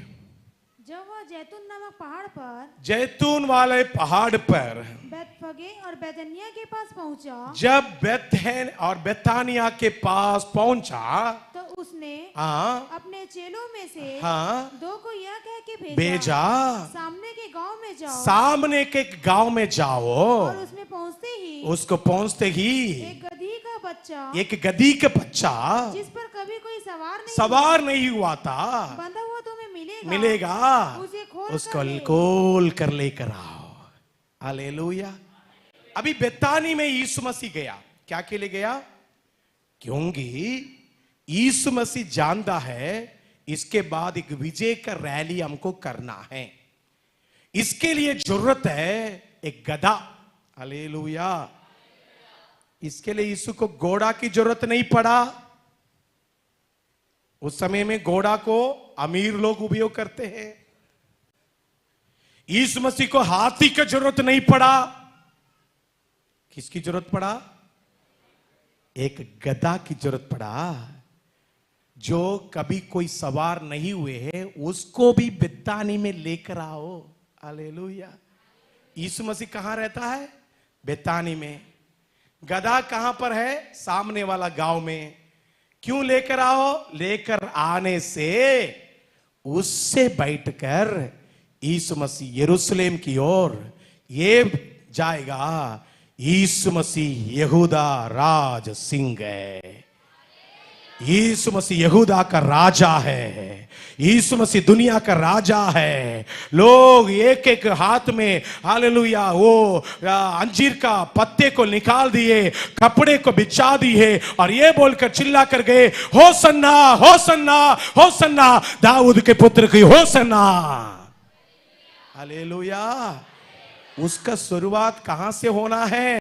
जब वह जैतून नामक पहाड़ पर, जैतून वाले पहाड़ पर बेतफगे और बेतनिया के पास पहुंचा, जब बेतहन और बेतानिया के पास पहुंचा, तो उसने हाँ अपने चेलों में से हाँ दो को यह कह के भेजा, सामने के गांव में जाओ, सामने के गांव में जाओ। और उसमें पहुंचते ही उसको पहुंचते ही एक गधी का बच्चा, एक गधी का बच्चा जिस पर कभी कोई सवार नहीं हुआ था, बंधा हुआ तुम्हें मिलेगा, उसे खोल उसको कर ले। खोल कर लेकर आओ। हालेलुया। अभी बेतानी में यीशु मसीह गया, क्या के लिए गया? क्योंकि यीशु मसीह जानता है इसके बाद एक विजय का रैली हमको करना है, इसके लिए जरूरत है एक गधा। हालेलुया। इसके लिए यीशु को घोड़ा की जरूरत नहीं पड़ा। उस समय में घोड़ा को अमीर लोग उपयोग करते हैं। यीशु मसीह को हाथी की जरूरत नहीं पड़ा। किसकी जरूरत पड़ा? एक गधा की जरूरत पड़ा, जो कभी कोई सवार नहीं हुए हैं, उसको भी बेतानी में लेकर आओ। हालेलुया। यीशु मसीह कहां रहता है? बेतानी में। गधा कहां पर है? सामने वाला गांव में। क्यों लेकर आओ? लेकर आने से उससे बैठकर यीशु मसीह यरूशलेम की ओर ये जाएगा, यीशु मसीह यहूदा राज सिंह है। यीशु मसीह यहूदा का राजा है। यीशु मसीह दुनिया का राजा है। लोग एक एक हाथ में हालेलुया वो अंजीर का पत्ते को निकाल दिए, कपड़े को बिछा दिए और ये बोलकर चिल्ला कर गए, होसन्ना होसन्ना होसन्ना, दाऊद के पुत्र की होसन्ना। हालेलुया। उसका शुरुआत कहां से होना है?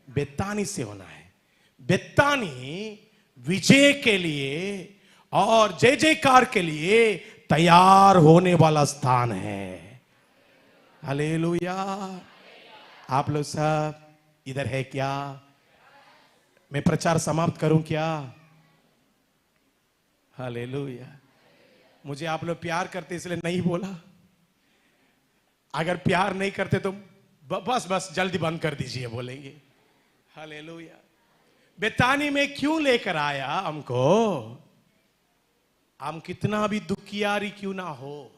बेतानी से होना है। बेतानी विजय के लिए और जय जयकार के लिए तैयार होने वाला स्थान है। हालेलुया। आप लोग सब इधर है क्या? मैं प्रचार समाप्त करूं क्या? हालेलुया। मुझे आप लोग प्यार करते इसलिए नहीं बोला। अगर प्यार नहीं करते तो बस जल्दी बंद कर दीजिए, बोलेंगे। हालेलुया। बेतानी में क्यों लेकर आया हमको? हम कितना भी दुखियारी क्यों ना हो,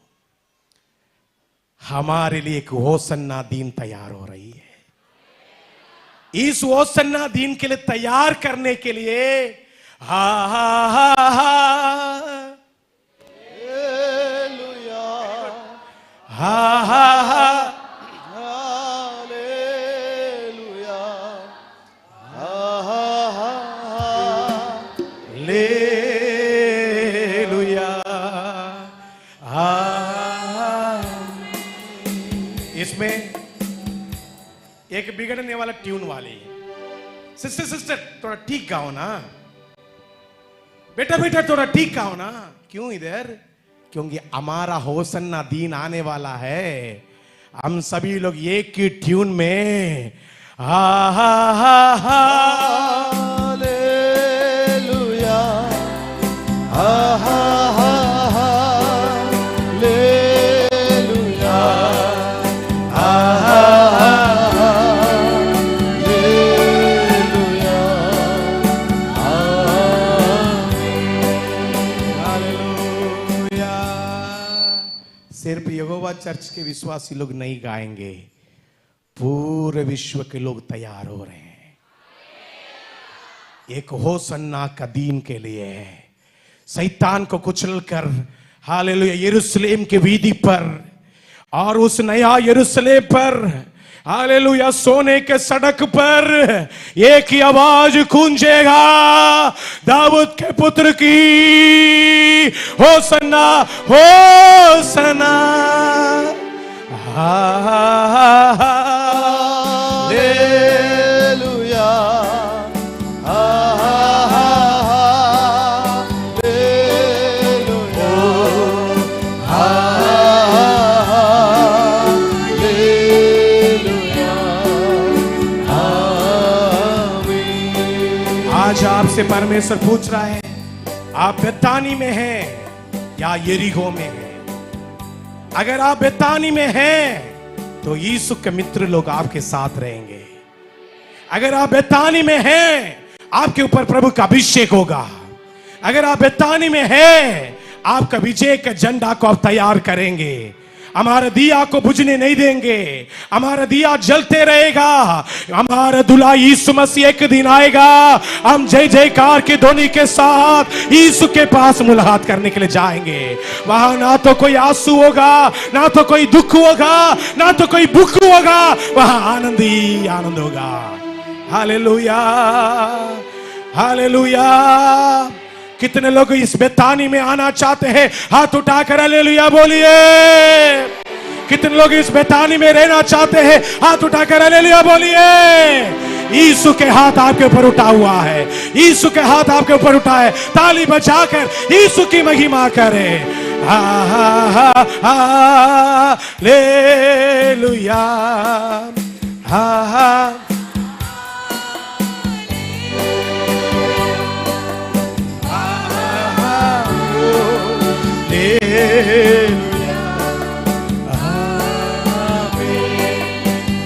हमारे लिए एक होसन्ना दिन तैयार हो रही है। इस होसन्ना दिन के लिए तैयार करने के लिए हा हा हा हा हा हा हा हालेलुया। हा हा हा बिगड़ने वाला ट्यून वाली। सिस्टर सिस्टर थोड़ा ठीक गाओ ना, बेटा बेटा थोड़ा ठीक गाओ ना। क्यों इधर? क्योंकि हमारा होसन्ना दिन आने वाला है। हम सभी लोग एक ही ट्यून में हा हा हा हा हालेलुया, हा हा हा हालेलुया, हा हा हा हालेलुया, हालेलुया। सिर्फ यहोवा चर्च के विश्वासी लोग नहीं गाएंगे, पूरे विश्व के लोग तैयार हो रहे हैं एक होसन्ना का दीन के लिए। शैतान को कुचलकर हालेलुया यरूशलेम के वीधि पर और उस नया यरूशलेम पर हालेलुया सोने के सड़क पर एक ही आवाज गूंजेगा, दाऊद के पुत्र की होसन्ना होसन्ना। हालेलुया, हा हा हा हालेलुया, हा हा हालेलुया, आमीन। आज आपसे परमेश्वर पूछ रहा है, आप बेतानी में हैं या यरीहो में हैं? अगर आप बेतानी में हैं तो यीशु के मित्र लोग आपके साथ रहेंगे। अगर आप बेतानी में हैं आपके ऊपर प्रभु का अभिषेक होगा। अगर आप बेतानी में हैं आपका विजय का झंडा को आप तैयार करेंगे। हमारे दिया को बुझने नहीं देंगे, हमारा दिया जलते रहेगा। हमारा दुल्हा यीशु मसीह एक दिन आएगा, हम जय जयकार की ध्वनि के साथ यीशु के पास मुलाकात करने के लिए जाएंगे। वहां ना तो कोई आंसू होगा, ना तो कोई दुख होगा, ना तो कोई भूख होगा, वहां आनंद ही आनंद होगा। Hallelujah hallelujah. कितने लोग इस बेतानी में आना चाहते हैं? हाथ उठाकर हालेलुया बोलिए। कितने लोग इस बेतानी में रहना चाहते हैं? हाथ उठाकर हालेलुया बोलिए। यीशु के हाथ आपके ऊपर उठा हुआ है, यीशु के हाथ आपके ऊपर उठा है। ताली बजाकर यीशु की महिमा करें। हा हा हा हालेलुया, हा हा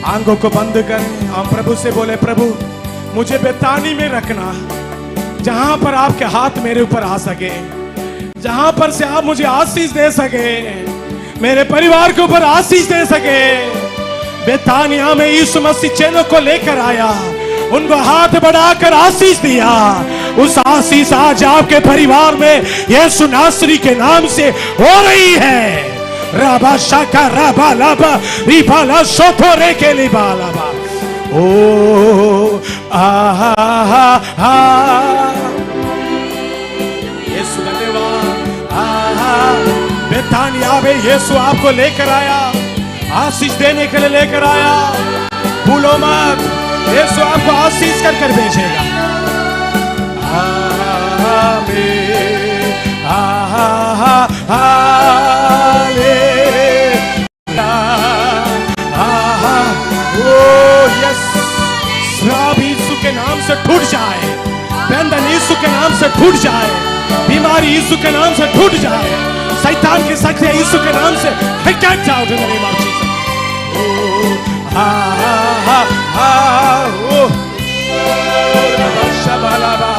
आंखों को बंद करें, हम प्रभु से बोले, प्रभु मुझे बेतानी में रखना, जहां पर आपके हाथ मेरे ऊपर आ सके, जहां पर से आप मुझे आशीष दे सके, मेरे परिवार के ऊपर आशीष दे सके। बेतानिया में यीशु मसीह चेलों को लेकर आया, उनको हाथ बढ़ाकर आशीष दिया। उस आशीष आज आपके परिवार में यीशु नासरी के नाम से हो रही है। राबा शाका राबा लाबा रिबाला सोथोरे के लिबालाबा। ओ आहा हा यीशु धन्यवाद। आहा बेतानिया में यीशु आपको लेकर आया, आशीष देने के लिए लेकर आया। भूलो मत, यीशु आपको आशीष कर कर भेजेगा। आमीन। आहा हालेलुया। आहा ओ यस। श्राप यीशु के नाम से टूट जाए, बंधन यीशु के नाम से टूट जाए, बीमारी यीशु के नाम से टूट जाए, शैतान की शक्तियां यीशु के नाम से हट जाओ इन द नेम ऑफ जीसस। हा हा हा ओ शबालाबा।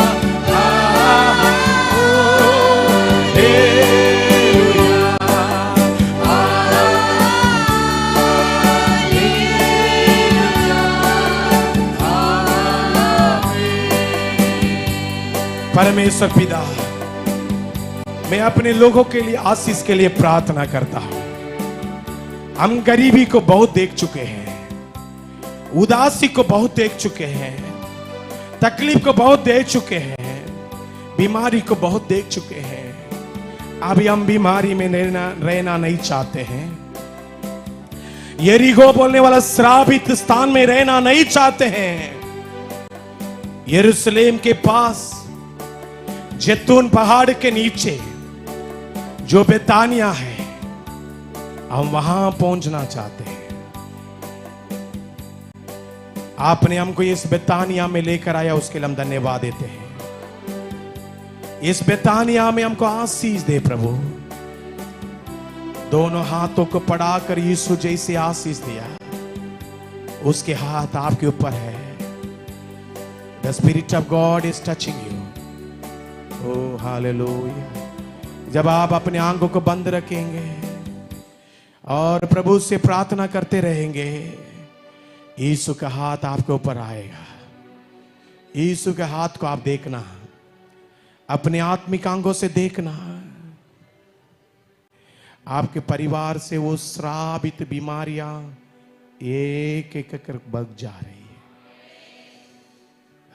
परमेश्वर पिता, मैं अपने लोगों के लिए आशीष के लिए प्रार्थना करता हूं। हम गरीबी को बहुत देख चुके हैं, उदासी को बहुत देख चुके हैं, तकलीफ को बहुत देख चुके हैं, बीमारी को बहुत देख चुके हैं। अभी हम बीमारी में रहना नहीं चाहते हैं। यरीहो बोलने वाला श्रापित स्थान में रहना नहीं चाहते हैं। यरूशलेम के पास जैतून पहाड़ के नीचे जो बेतानिया है, हम वहां पहुंचना चाहते हैं। आपने हमको इस बेतानिया में लेकर आया, उसके लिए हम धन्यवाद देते हैं। इस बेतानिया में हमको आशीष दे प्रभु। दोनों हाथों को पढ़ाकर यीशु जैसे आशीष दिया, उसके हाथ आपके ऊपर है। The Spirit of God is touching you. Oh, hallelujah. जब आप अपने आंखों को बंद रखेंगे और प्रभु से प्रार्थना करते रहेंगे, यीशु का हाथ आपके ऊपर आएगा। यीशु के हाथ को आप देखना, अपने आत्मिक आंखों से देखना। आपके परिवार से वो श्रापित बीमारियां एक एक कर भाग जा रही है।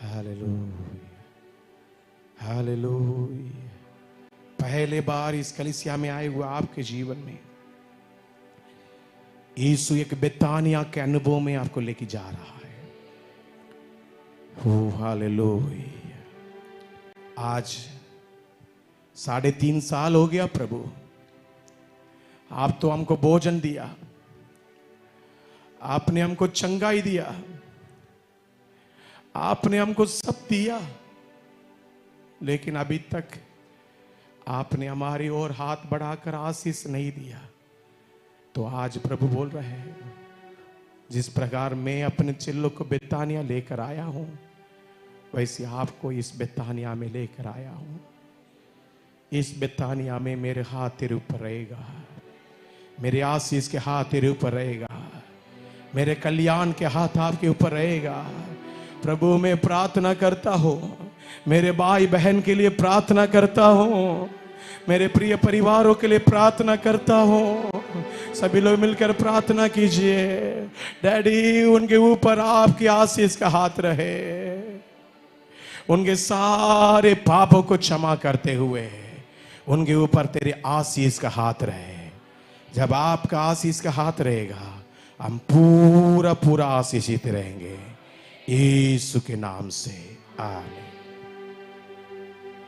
Hallelujah, hallelujah. पहले बार इस कलीसिया में आए हुए आपके जीवन में यीशु एक बेतानिया के अनुभव में आपको लेके जा रहा है। ओ हालेलुया। आज 3.5 साल हो गया प्रभु, आप तो हमको भोजन दिया, आपने हमको चंगाई दिया, आपने हमको सब दिया, लेकिन अभी तक आपने हमारी ओर हाथ बढ़ाकर आशीष नहीं दिया। तो आज प्रभु बोल रहे हैं, जिस प्रकार मैं अपने चिल्लों को बेतानिया लेकर आया हूं, वैसे आपको इस बेतानिया में लेकर आया हूं। इस बेतानिया में मेरे हाथ तेरे ऊपर रहेगा, मेरे आशीष के हाथ तेरे ऊपर रहेगा, मेरे कल्याण के हाथ आपके ऊपर रहेगा। प्रभु मैं प्रार्थना करता हूं, मेरे भाई बहन के लिए प्रार्थना करता हूं, मेरे प्रिय परिवारों के लिए प्रार्थना करता हूं। सभी लोग मिलकर प्रार्थना कीजिए। डैडी, उनके ऊपर आपकी आशीष का हाथ रहे, उनके सारे पापों को क्षमा करते हुए उनके ऊपर तेरे आशीष का हाथ रहे। जब आपका आशीष का हाथ रहेगा, हम पूरा पूरा आशीषित रहेंगे, यीशु के नाम से आमीन।